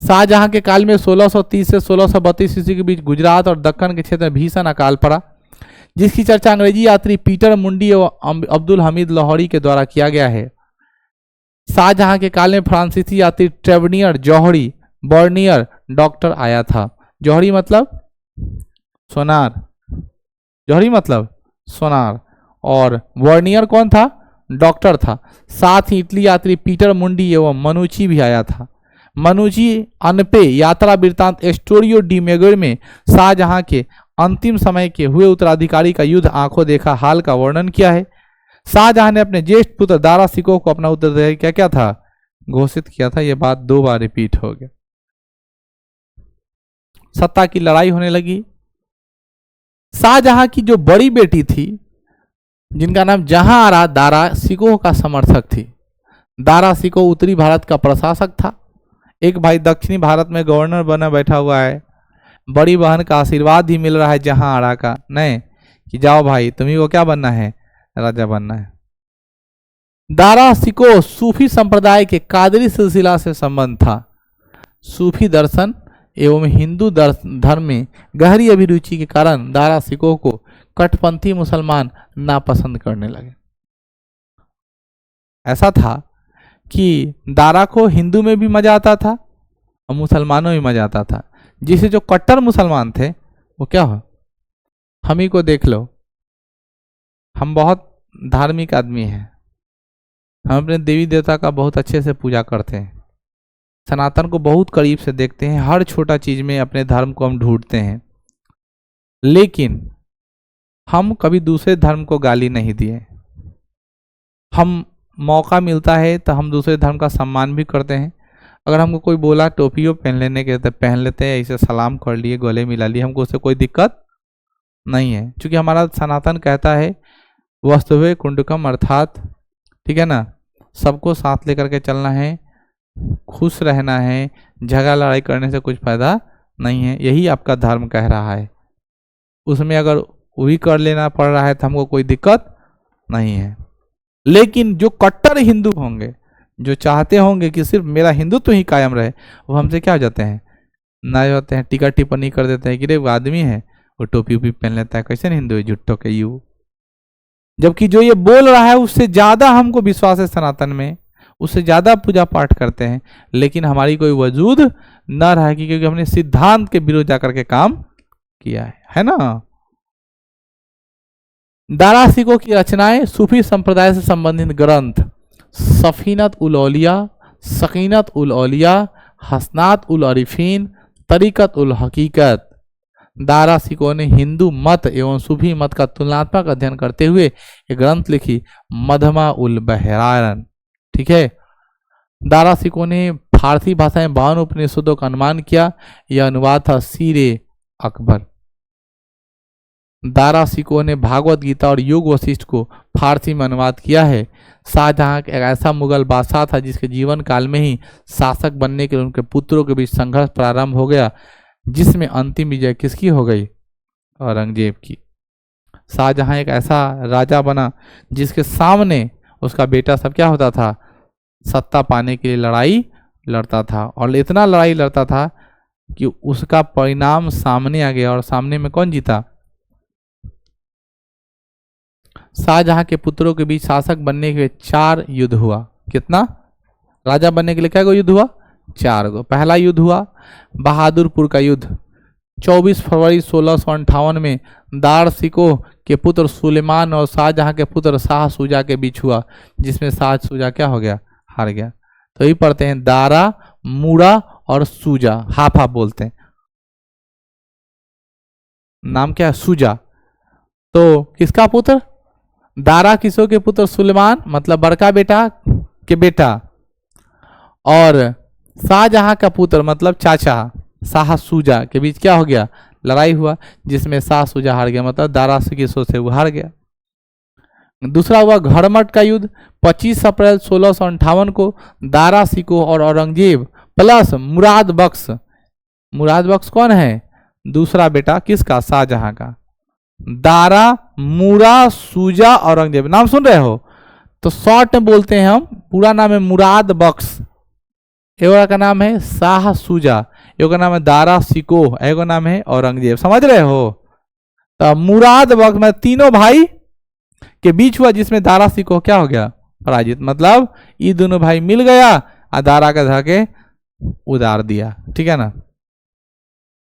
शाहजहां के काल में 1630 से 1632 ईस्वी के बीच गुजरात और दक्कन के क्षेत्र में भीषण अकाल पड़ा, जिसकी चर्चा अंग्रेजी यात्री पीटर मुंडी और अब्दुल हमीद लाहौरी के द्वारा किया गया है। शाहजहां के काल में फ्रांसीसी यात्री ट्रेवनियर जौहरी बॉर्नियर डॉक्टर आया था। जौहरी मतलब सोनार, जौहरी मतलब सोनार, और वर्नियर कौन था, डॉक्टर था। साथ ही इटली यात्री पीटर मुंडी एवं मनुची भी आया था। मनुची अनपे यात्रा वृत्तांत एस्टोरियो डी मेगर में शाहजहां के अंतिम समय के हुए उत्तराधिकारी का युद्ध आंखों देखा हाल का वर्णन किया है। शाहजहां ने अपने ज्येष्ठ पुत्र दारा सिकोह को अपना उत्तराधिकारी क्या क्या था, घोषित किया था। यह बात 2 बार रिपीट हो गया। सत्ता की लड़ाई होने लगी। शाहजहां की जो बड़ी बेटी थी जिनका नाम जहांआरा दारा सिकोह का समर्थक थी। दारा सिकोह उत्तरी भारत का प्रशासक था। एक भाई दक्षिणी भारत में गवर्नर बना बैठा हुआ है। बड़ी बहन का आशीर्वाद ही मिल रहा है जहांआरा का, नहीं कि जाओ भाई तुम्ही को क्या बनना है, राजा बनना है। दारा सिकोह सूफी संप्रदाय के कादरी सिलसिला से संबंध था। सूफी दर्शन एवं हिंदू धर्म में गहरी अभिरुचि के कारण दारा सिकोह को कट्टरपंथी मुसलमान नापसंद करने लगे। ऐसा था कि दारा को हिंदू में भी मजा आता था और मुसलमानों में मजा आता था। जिसे जो कट्टर मुसलमान थे वो क्या हो, हम ही को देख लो, हम बहुत धार्मिक आदमी हैं, हम अपने देवी देवता का बहुत अच्छे से पूजा करते हैं, सनातन को बहुत करीब से देखते हैं, हर छोटा चीज में अपने धर्म को हम ढूंढते हैं, लेकिन हम कभी दूसरे धर्म को गाली नहीं दिए। हम मौका मिलता है तो हम दूसरे धर्म का सम्मान भी करते हैं। अगर हमको कोई बोला टोपियों पहन लेने के तो पहन लेते हैं, ऐसे सलाम कर लिए, गले मिला लिए, हमको उससे कोई दिक्कत नहीं है, क्योंकि हमारा सनातन कहता है वस्तुवे कुंडकम अर्थात, ठीक है ना, सबको साथ लेकर के चलना है, खुश रहना है, झगड़ा लड़ाई करने से कुछ फायदा नहीं है, यही आपका धर्म कह रहा है। उसमें अगर वही कर लेना पड़ रहा है तो हमको कोई दिक्कत नहीं है। लेकिन जो कट्टर हिंदू होंगे, जो चाहते होंगे कि सिर्फ मेरा हिंदुत्व ही कायम रहे, वो हमसे क्या हो जाते हैं, ना जाते हैं, टीका टिप्पणी कर देते हैं कि रे वो आदमी है, वो टोपी उपी पहन लेता है, कैसे हिंदू है, झुट्टो के यू। जबकि जो ये बोल रहा है उससे ज्यादा हमको विश्वास है सनातन में, उससे ज्यादा पूजा पाठ करते हैं, लेकिन हमारी कोई वजूद न रहा, क्योंकि हमने सिद्धांत के विरुद्ध जाकर के काम किया है ना। दारा सिकों की रचनाएं सूफी संप्रदाय से संबंधित ग्रंथ सफीनत उल औलिया, सकीनत उल औलिया, हसनात उल अरिफीन, तरीकत उल हकीकत। दारा सिकों ने हिंदू मत एवं सूफी मत का तुलनात्मक अध्ययन करते हुए एक ग्रंथ लिखी, मधमा उल बहरान, ठीक है। दारा सिकों ने फारसी भाषा में 52 उपनिषदों का अनुमान किया, यह अनुवाद था सीरे अकबर। दारा सिकों ने भागवत गीता और योग वशिष्ठ को फारसी में अनुवाद किया है। शाहजहां एक ऐसा मुगल बादशाह था जिसके जीवन काल में ही शासक बनने के लिए उनके पुत्रों के बीच संघर्ष प्रारंभ हो गया, जिसमें अंतिम विजय किसकी हो गई, औरंगजेब की। शाहजहां एक ऐसा राजा बना जिसके सामने उसका बेटा सब क्या होता था, सत्ता पाने के लिए लड़ाई लड़ता था, और इतना लड़ाई लड़ता था कि उसका परिणाम सामने आ गया, और सामने में कौन जीता, शाहजहां के पुत्रों के बीच शासक बनने के लिए 4 युद्ध हुआ। कितना, राजा बनने के लिए क्या युद्ध हुआ, 4 गो। पहला युद्ध हुआ बहादुरपुर का युद्ध, 24 फरवरी 1658 में दार सिकोह के पुत्र सुलेमान और शाहजहां के पुत्र शाह सुजा के बीच हुआ, जिसमें शाह सुजा क्या हो गया, हार गया। तो ये पढ़ते हैं दारा, मूड़ा और सुजा, हाफ हाफ बोलते हैं। नाम क्या है, सुजा। तो किसका पुत्र, दारा किसो के पुत्र सुलेमान, मतलब बड़का बेटा के बेटा, और शाहजहां का पुत्र मतलब चाचा शाह सुजा के बीच क्या हो गया, लड़ाई हुआ, जिसमें शाह सुजा हार गया, मतलब दारा किसो से वो हार गया। दूसरा हुआ घड़मट का युद्ध, 25 अप्रैल 1658 को दारा सिकोह और औरंगजेब प्लस मुराद बख्श, मुराद बख्श कौन है, दूसरा बेटा किसका, शाहजहां का, दारा मूरा सुजा औरंगजेब, नाम सुन रहे हो, तो शॉर्ट में बोलते हैं हम, पूरा नाम है मुराद बख्श, एक का नाम है शाह सुजा, एक का नाम है दारा सिकोह, एक का नाम है औरंगजेब, समझ रहे हो। तो मुराद बख्श में तीनों भाई के बीच हुआ, जिसमें दारा सिकोह क्या हो गया, पराजित, मतलब ये दोनों भाई मिल गया और दारा का धाके उतार दिया, ठीक है ना।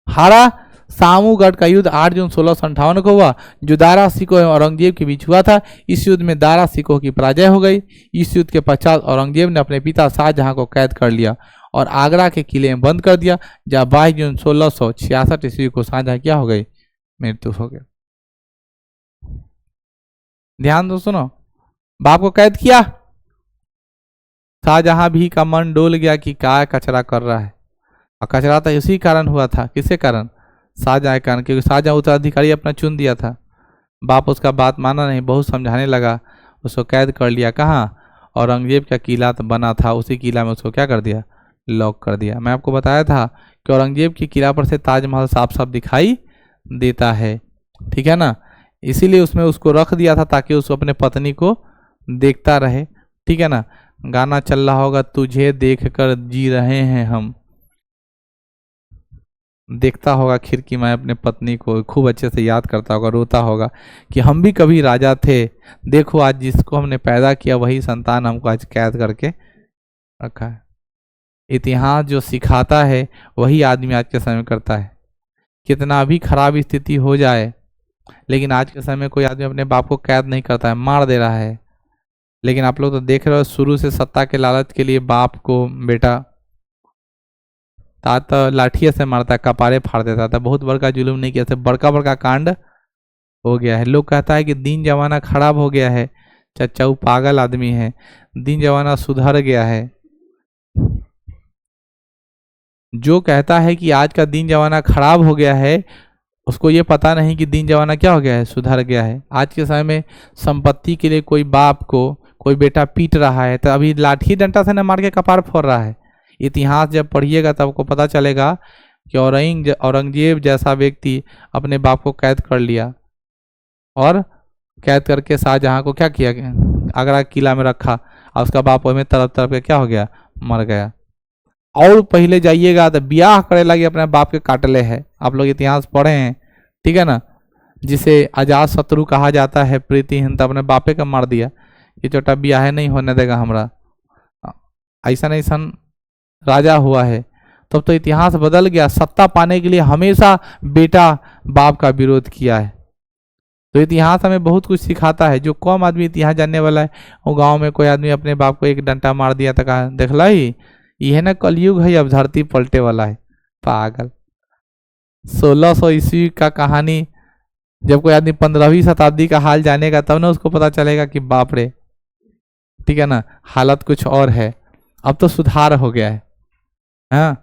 हारा सामूगढ़ का युद्ध 8 जून 1658 को हुआ, जो दारा सिकोह एवं औरंगजेब के बीच हुआ था। इस युद्ध में दारा सिकोह की पराजय हो गई। इस युद्ध के पश्चात औरंगजेब ने अपने पिता शाहजहां को कैद कर लिया और आगरा के किले में बंद कर दिया, जहाँ 22 जून 1666 ईस्वी को शाहजहां क्या हो गई, मृत्यु हो गई। ध्यान दो, सुनो, बाप को कैद किया, शाहजहां भी का मन डोल गया कि क्या कचरा कर रहा है, और कचरा तो इसी कारण हुआ था, किसके कारण, शाहजहां के कारण, क्योंकि शाहजहां उत्तराधिकारी अपना चुन दिया था। बाप उसका बात माना नहीं, बहुत समझाने लगा, उसको कैद कर लिया। कहाँ, औरंगजेब का किला तो बना था, उसी किला में उसको क्या कर दिया, लॉक कर दिया। मैं आपको बताया था कि औरंगजेब की किला पर से ताजमहल साफ साफ दिखाई देता है, ठीक है ना, इसीलिए उसमें उसको रख दिया था ताकि उसको अपने पत्नी को देखता रहे, ठीक है ना। गाना चल रहा होगा, तुझे देखकर जी रहे हैं हम, देखता होगा खिड़की में अपने पत्नी को, खूब अच्छे से याद करता होगा, रोता होगा कि हम भी कभी राजा थे, देखो आज जिसको हमने पैदा किया वही संतान हमको आज कैद करके रखा है। इतिहास जो सिखाता है वही आदमी आज के समय में करता है। कितना भी खराब स्थिति हो जाए, लेकिन आज के समय में कोई आदमी अपने बाप को कैद नहीं करता है, मार दे रहा है। लेकिन आप लोग तो देख रहे हो, शुरू से सत्ता के लालच के लिए बाप को बेटा तात लाठिया से मारता, कपारे फाड़ देता था, बहुत बड़का जुलूम नहीं किया था, बड़का बड़का कांड हो गया है। लोग कहता है कि दिन जमाना खराब हो गया है, चचा वो पागल आदमी है, दिन जमाना सुधर गया है। जो कहता है कि आज का दिन जमाना खराब हो गया है, उसको ये पता नहीं कि दिन जमाना क्या हो गया है, सुधर गया है। आज के समय में संपत्ति के लिए कोई बाप को कोई बेटा पीट रहा है तो अभी लाठी डंडा से न मार के कपार फोड़ रहा है। इतिहास जब पढ़िएगा तब आपको पता चलेगा कि औरंगजेब जैसा व्यक्ति अपने बाप को कैद कर लिया और कैद करके शाहजहां को क्या किया, आगरा किला में रखा और उसका बाप में तरफ तरफ के क्या हो गया, मर गया। और पहले जाइएगा तो ब्याह करे लगे अपने बाप के काटले है। आप लोग इतिहास पढ़े हैं, ठीक है ना, जिसे अजात शत्रु कहा जाता है, प्रीतिहीन, तो अपने बापे का मार दिया, ये छोटा ब्याह नहीं होने देगा हमरा। ऐसा नहीं सन राजा हुआ है तब तो इतिहास बदल गया। सत्ता पाने के लिए हमेशा बेटा बाप का विरोध किया है। तो इतिहास हमें बहुत कुछ सिखाता है। जो कम आदमी इतिहास जानने वाला है, वो गांव में कोई आदमी अपने बाप को एक डंडा मार दिया तो कहा देखला ही यह ना कलयुग है, अब धरती पलटे वाला है। पागल। 1600 ईस्वी का कहानी जब कोई आदमी 15वीं शताब्दी का हाल जानेगा तब ना उसको पता चलेगा कि बाप रे, ठीक है ना, हालत कुछ और है। अब तो सुधार हो गया है। हाँ,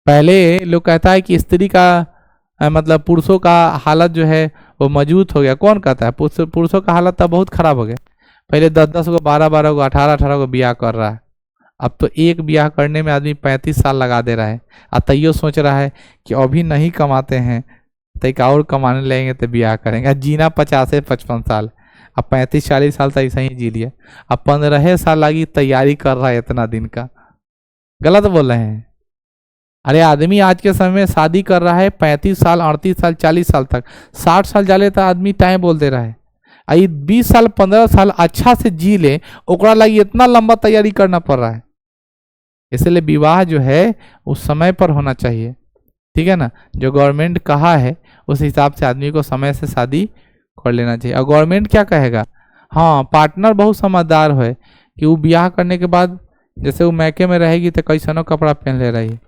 पहले लोग कहता है कि स्त्री का मतलब पुरुषों का हालत जो है वो मजबूत हो गया। कौन कहता है? पुरुषों का हालत तो बहुत खराब हो गया। पहले 10-10 को, 12-12 को, 18-18 को ब्याह कर रहा है। अब तो एक ब्याह करने में आदमी 35 साल लगा दे रहा है। और तैयो सोच रहा है कि अभी नहीं कमाते हैं तो एक और कमाने लगेंगे तो ब्याह करेंगे। जीना 50 से 55 साल, अब 35-40 साल तो ऐसा ही जी लिया। अब 15 साल लगी तैयारी कर रहा है इतना दिन का। गलत बोल रहे हैं। अरे आदमी आज के समय में शादी कर रहा है 35 साल, 38 साल, 40 साल तक, 60 साल जाले तो आदमी टाइम बोल दे रहा है। आई 20 साल 15 साल अच्छा से जी ले, ओकरा लगी इतना लंबा तैयारी करना पड़ रहा है। इसलिए विवाह जो है उस समय पर होना चाहिए, ठीक है ना। जो गवर्नमेंट कहा है उस हिसाब से आदमी को समय से शादी कर लेना चाहिए। और गवर्नमेंट क्या कहेगा, हाँ पार्टनर बहुत समझदार है कि वो ब्याह करने के बाद जैसे वो मैके में रहेगी तो कैसनो कपड़ा पहन ले रही है,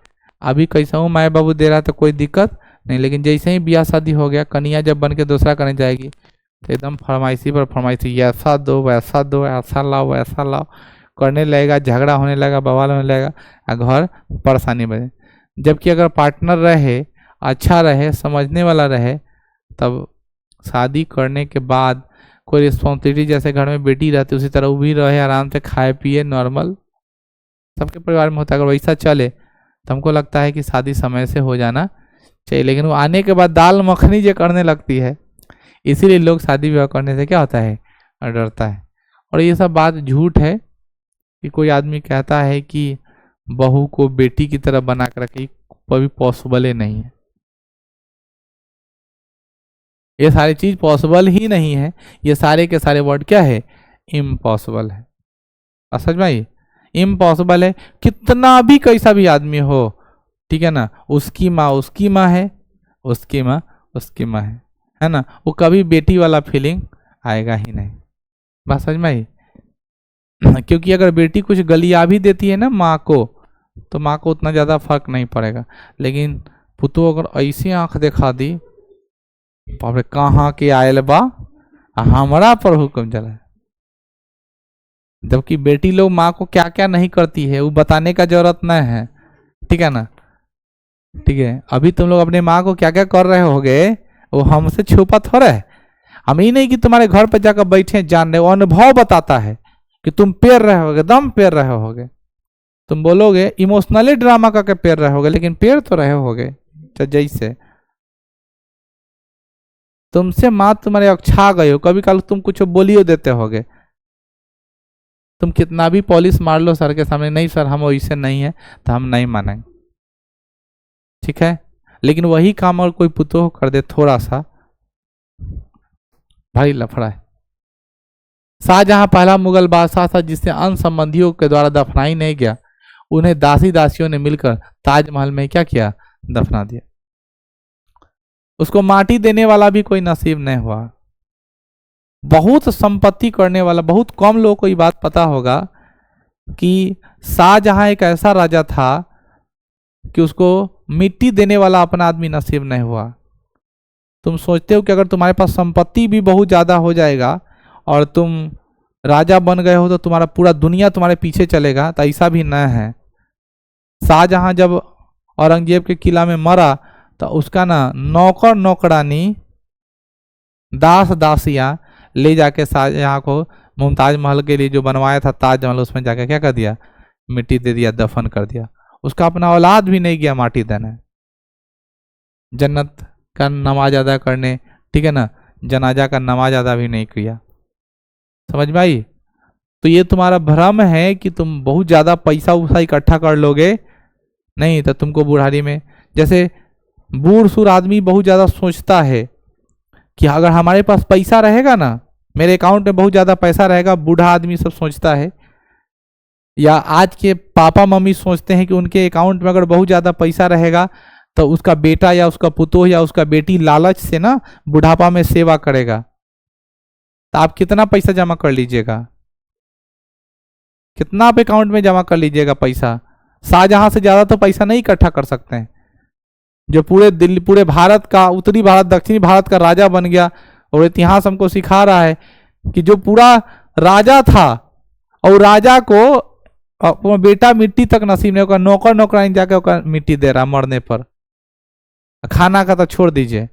अभी कैसा माए बाबू दे रहा है तो कोई दिक्कत नहीं। लेकिन जैसे ही ब्याह शादी हो गया, कन्या जब बन के दूसरा करने जाएगी तो एकदम फरमाइशी पर फरमाइशी, ऐसा दो वैसा दो, ऐसा लाओ वैसा लाओ करने लगेगा, झगड़ा होने लगेगा, बवाल होने लगेगा और घर परेशानी बने। जबकि अगर पार्टनर रहे, अच्छा रहे, समझने वाला रहे, तब शादी करने के बाद कोई रिस्पॉन्सिबिलिटी, जैसे घर में बेटी रहती उसी तरह वो भी रहे, आराम से खाए पिए, नॉर्मल सबके परिवार में होता है। अगर वैसा चले तो हमको लगता है कि शादी समय से हो जाना चाहिए। लेकिन वो आने के बाद दाल मखनी जो करने लगती है, इसीलिए लोग शादी विवाह करने से क्या होता है, डरता है। और ये सब बात झूठ है कि कोई आदमी कहता है कि बहू को बेटी की तरह बना कर रखे, कभी पॉसिबल ही नहीं है। ये सारी चीज पॉसिबल ही नहीं है। ये सारे के सारे वर्ड क्या है, इम्पॉसिबल है। समझ में, इम्पॉसिबल है। कितना भी कैसा भी आदमी हो, ठीक है ना, उसकी माँ है, उसकी माँ है ना, वो कभी बेटी वाला फीलिंग आएगा ही नहीं। बात समझ में आई? क्योंकि अगर बेटी कुछ गलिया भी देती है ना माँ को, तो माँ को उतना ज़्यादा फर्क नहीं पड़ेगा। लेकिन पुतू अगर ऐसी आंख दिखा दी, बाप रे कहाँ के आयल बा, हमारा पर हुक्म चला। जबकि बेटी लोग माँ को क्या क्या नहीं करती है वो बताने का जरूरत नहीं है, ठीक है ना। ठीक है, अभी तुम लोग अपने माँ को क्या क्या कर रहे होगे वो हमसे छुपा थोड़ा है। हम ही नहीं कि तुम्हारे घर पर जाकर बैठे जान रहे, वो अनुभव बताता है कि तुम पेर रहे होगे, दम पेर रहे होगे। तुम बोलोगे इमोशनली ड्रामा करके पेर रहे होगे, लेकिन पेर तो रहे होगे। जैसे तुमसे माँ तुम्हारे अक्षा गए हो, कभी कल तुम कुछ बोलियो देते होगे। तुम कितना भी पॉलिश मार लो सर के सामने, नहीं सर हम वैसे नहीं है, तो हम नहीं मानेंगे, ठीक है। लेकिन वही काम और कोई पुतोह कर दे थोड़ा सा, भारी लफड़ा है। शाहजहां पहला मुगल बादशाह था जिसे अन्य संबंधियों के द्वारा दफना ही नहीं गया। उन्हें दासी दासियों ने मिलकर ताजमहल में क्या किया, दफना दिया। उसको माटी देने वाला भी कोई नसीब नहीं हुआ। बहुत संपत्ति करने वाला, बहुत कम लोगों को ये बात पता होगा कि शाहजहां एक ऐसा राजा था कि उसको मिट्टी देने वाला अपना आदमी नसीब नहीं हुआ। तुम सोचते हो कि अगर तुम्हारे पास संपत्ति भी बहुत ज़्यादा हो जाएगा और तुम राजा बन गए हो तो तुम्हारा पूरा दुनिया तुम्हारे पीछे चलेगा, तो ऐसा भी न है। शाहजहां जब औरंगजेब के किला में मरा तो उसका ना नौकर नौकरानी दास दासियां ले जाके शाहजहां को मुमताज महल के लिए जो बनवाया था ताजमहल, उसमें जाके क्या कर दिया, मिट्टी दे दिया, दफन कर दिया। उसका अपना औलाद भी नहीं गया माटी देने, जन्नत का नमाज अदा करने, ठीक है ना, जनाजा का नमाज अदा भी नहीं किया। समझ में आई? तो ये तुम्हारा भ्रम है कि तुम बहुत ज्यादा पैसा उसा इकट्ठा कर लोगे, नहीं तो तुमको बुढ़ारी में, जैसे बूढ़ सूढ़ आदमी बहुत ज्यादा सोचता है कि अगर हमारे पास पैसा रहेगा ना, मेरे अकाउंट में बहुत ज्यादा पैसा रहेगा, बूढ़ा आदमी सब सोचता है, या आज के पापा मम्मी सोचते हैं कि उनके अकाउंट में अगर बहुत ज्यादा पैसा रहेगा तो उसका बेटा या उसका पुतोह या उसका बेटी लालच से ना बुढ़ापा में सेवा करेगा। तो आप कितना पैसा जमा कर लीजिएगा, कितना आप अकाउंट में जमा कर लीजिएगा पैसा? शाहजहां से ज्यादा तो पैसा नहीं इकट्ठा कर सकते हैं, जो पूरे दिल्ली, पूरे भारत का, उत्तरी भारत दक्षिणी भारत का राजा बन गया। और इतिहास हमको सिखा रहा है कि जो पूरा राजा था और राजा को अपना बेटा मिट्टी तक नसीब नहीं होगा, नौकर नौकरानी जाकर मिट्टी दे रहा मरने पर, खाना का तो छोड़ दीजिए,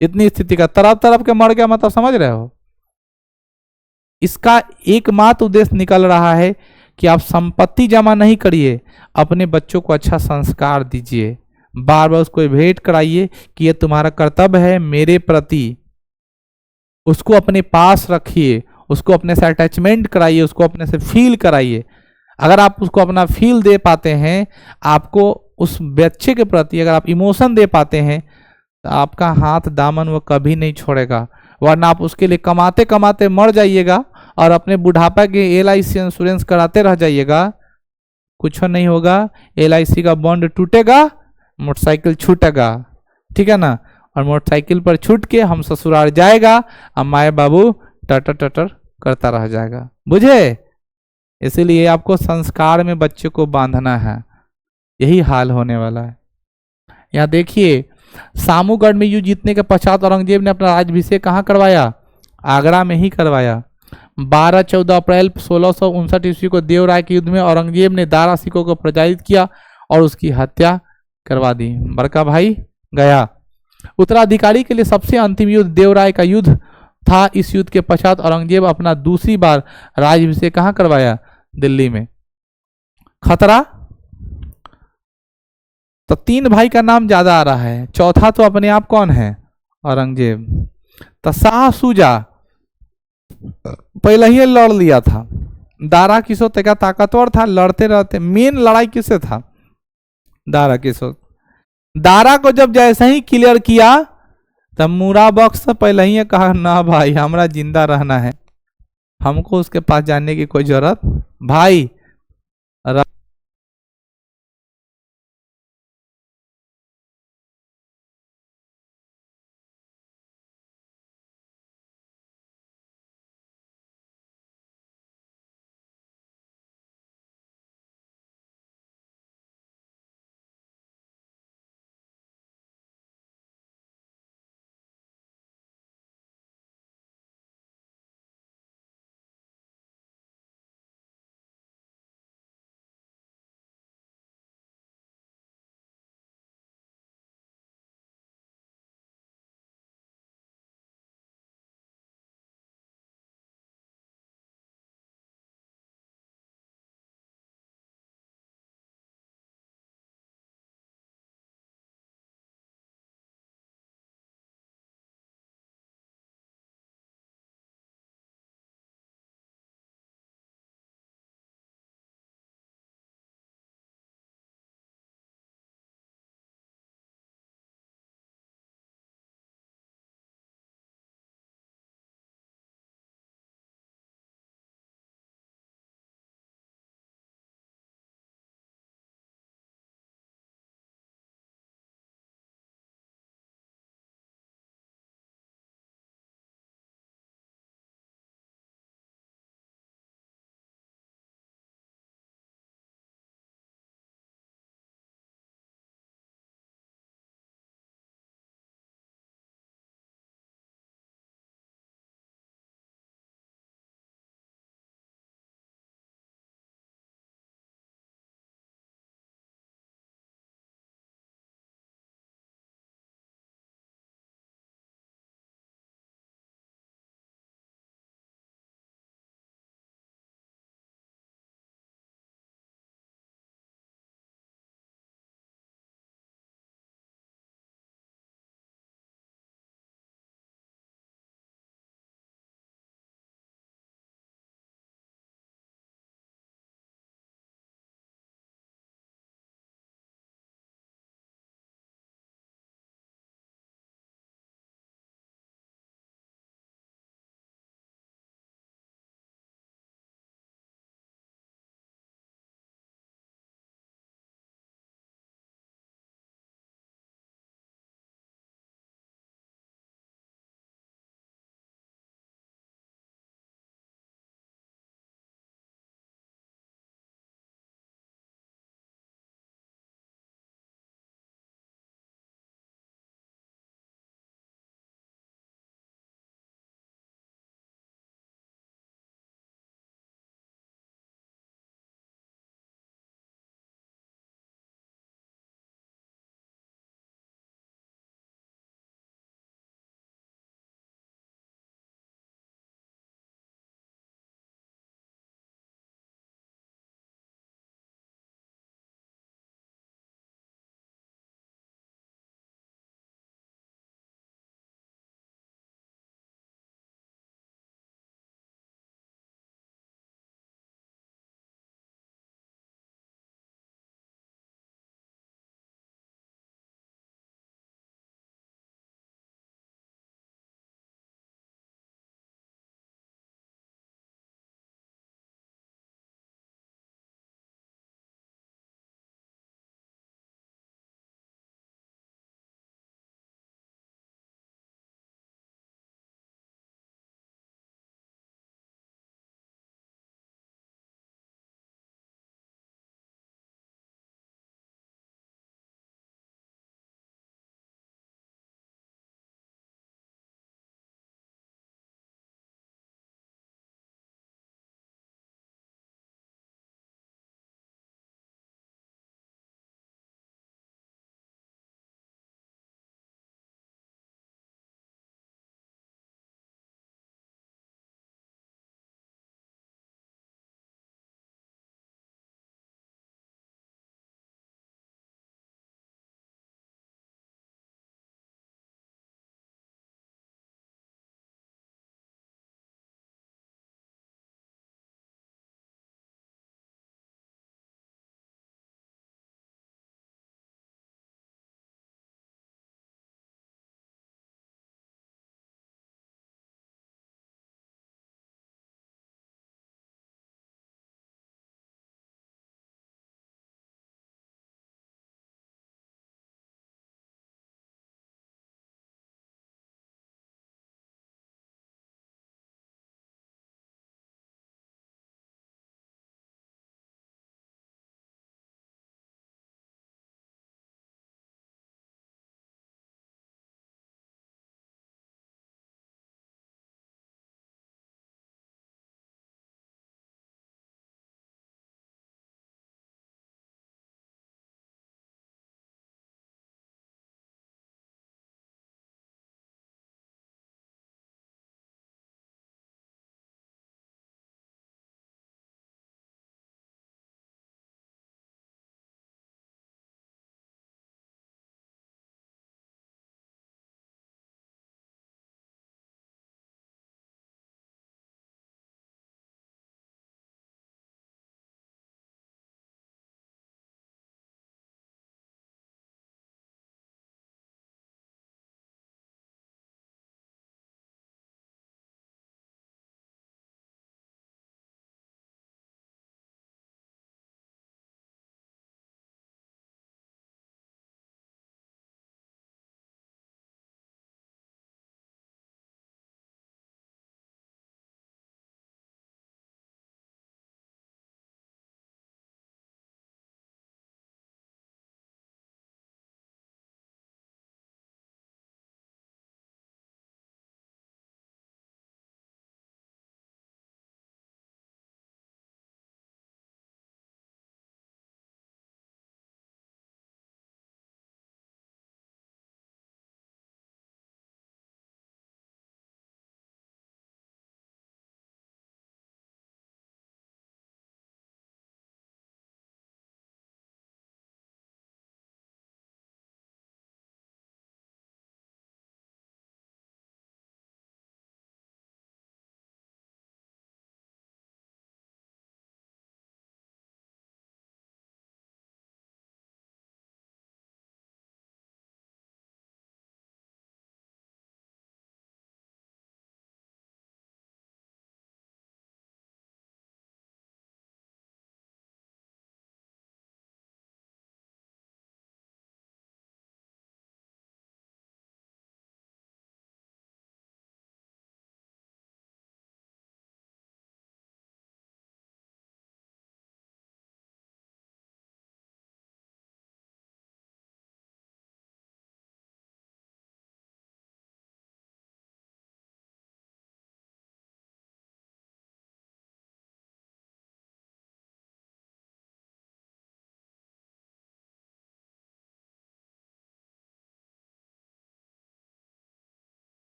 इतनी स्थिति का तरफ तरफ के मर गया, मतलब समझ रहे हो? इसका एकमात्र उद्देश्य निकल रहा है कि आप संपत्ति जमा नहीं करिए, अपने बच्चों को अच्छा संस्कार दीजिए, बार बार उसको भेंट कराइए कि ये तुम्हारा कर्तव्य है मेरे प्रति, उसको अपने पास रखिए, उसको अपने से अटैचमेंट कराइए, उसको अपने से फील कराइए। अगर आप उसको अपना फील दे पाते हैं, आपको उस बच्चे के प्रति अगर आप इमोशन दे पाते हैं, तो आपका हाथ दामन वो कभी नहीं छोड़ेगा, वरना आप उसके लिए कमाते कमाते मर जाइएगा और अपने बुढ़ापा के LIC इंश्योरेंस कराते रह जाइएगा, कुछ नहीं होगा। LIC का बॉन्ड टूटेगा, मोटरसाइकिल छूटेगा, ठीक है ना, और मोटरसाइकिल पर छूट के हम ससुराल जाएगा और माए बाबू टटर टटर करता रह जाएगा, बुझे? इसीलिए आपको संस्कार में बच्चे को बांधना है, यही हाल होने वाला है। यहाँ देखिए, सामूगढ़ में युद्ध जीतने के पश्चात औरंगजेब ने अपना राज्याभिषेक कहाँ करवाया? आगरा में ही करवाया। 12-14 अप्रैल 1659 ईस्वी को देवराय के युद्ध में औरंगजेब ने दारा सिकों को पराजित किया और उसकी हत्या करवा दी। बड़का भाई गया। उत्तराधिकारी के लिए सबसे अंतिम युद्ध देवराय का युद्ध था। इस युद्ध के पश्चात औरंगजेब अपना दूसरी बार राज्याभिषेक कहाँ करवाया? दिल्ली में। खतरा तो 3 भाई का नाम ज्यादा आ रहा है, चौथा तो अपने आप कौन है? औरंगजेब। तो शाह सूजा पहले ही लड़ लिया था, दारा किशोर तक ताकतवर था, लड़ते रहते। मेन लड़ाई किससे था? दारा किशोर। दारा को जब जैसे ही क्लियर किया तब मुरा बख्श पहले ही कहा, ना भाई हमरा जिंदा रहना है, हमको उसके पास जाने की कोई जरूरत भाई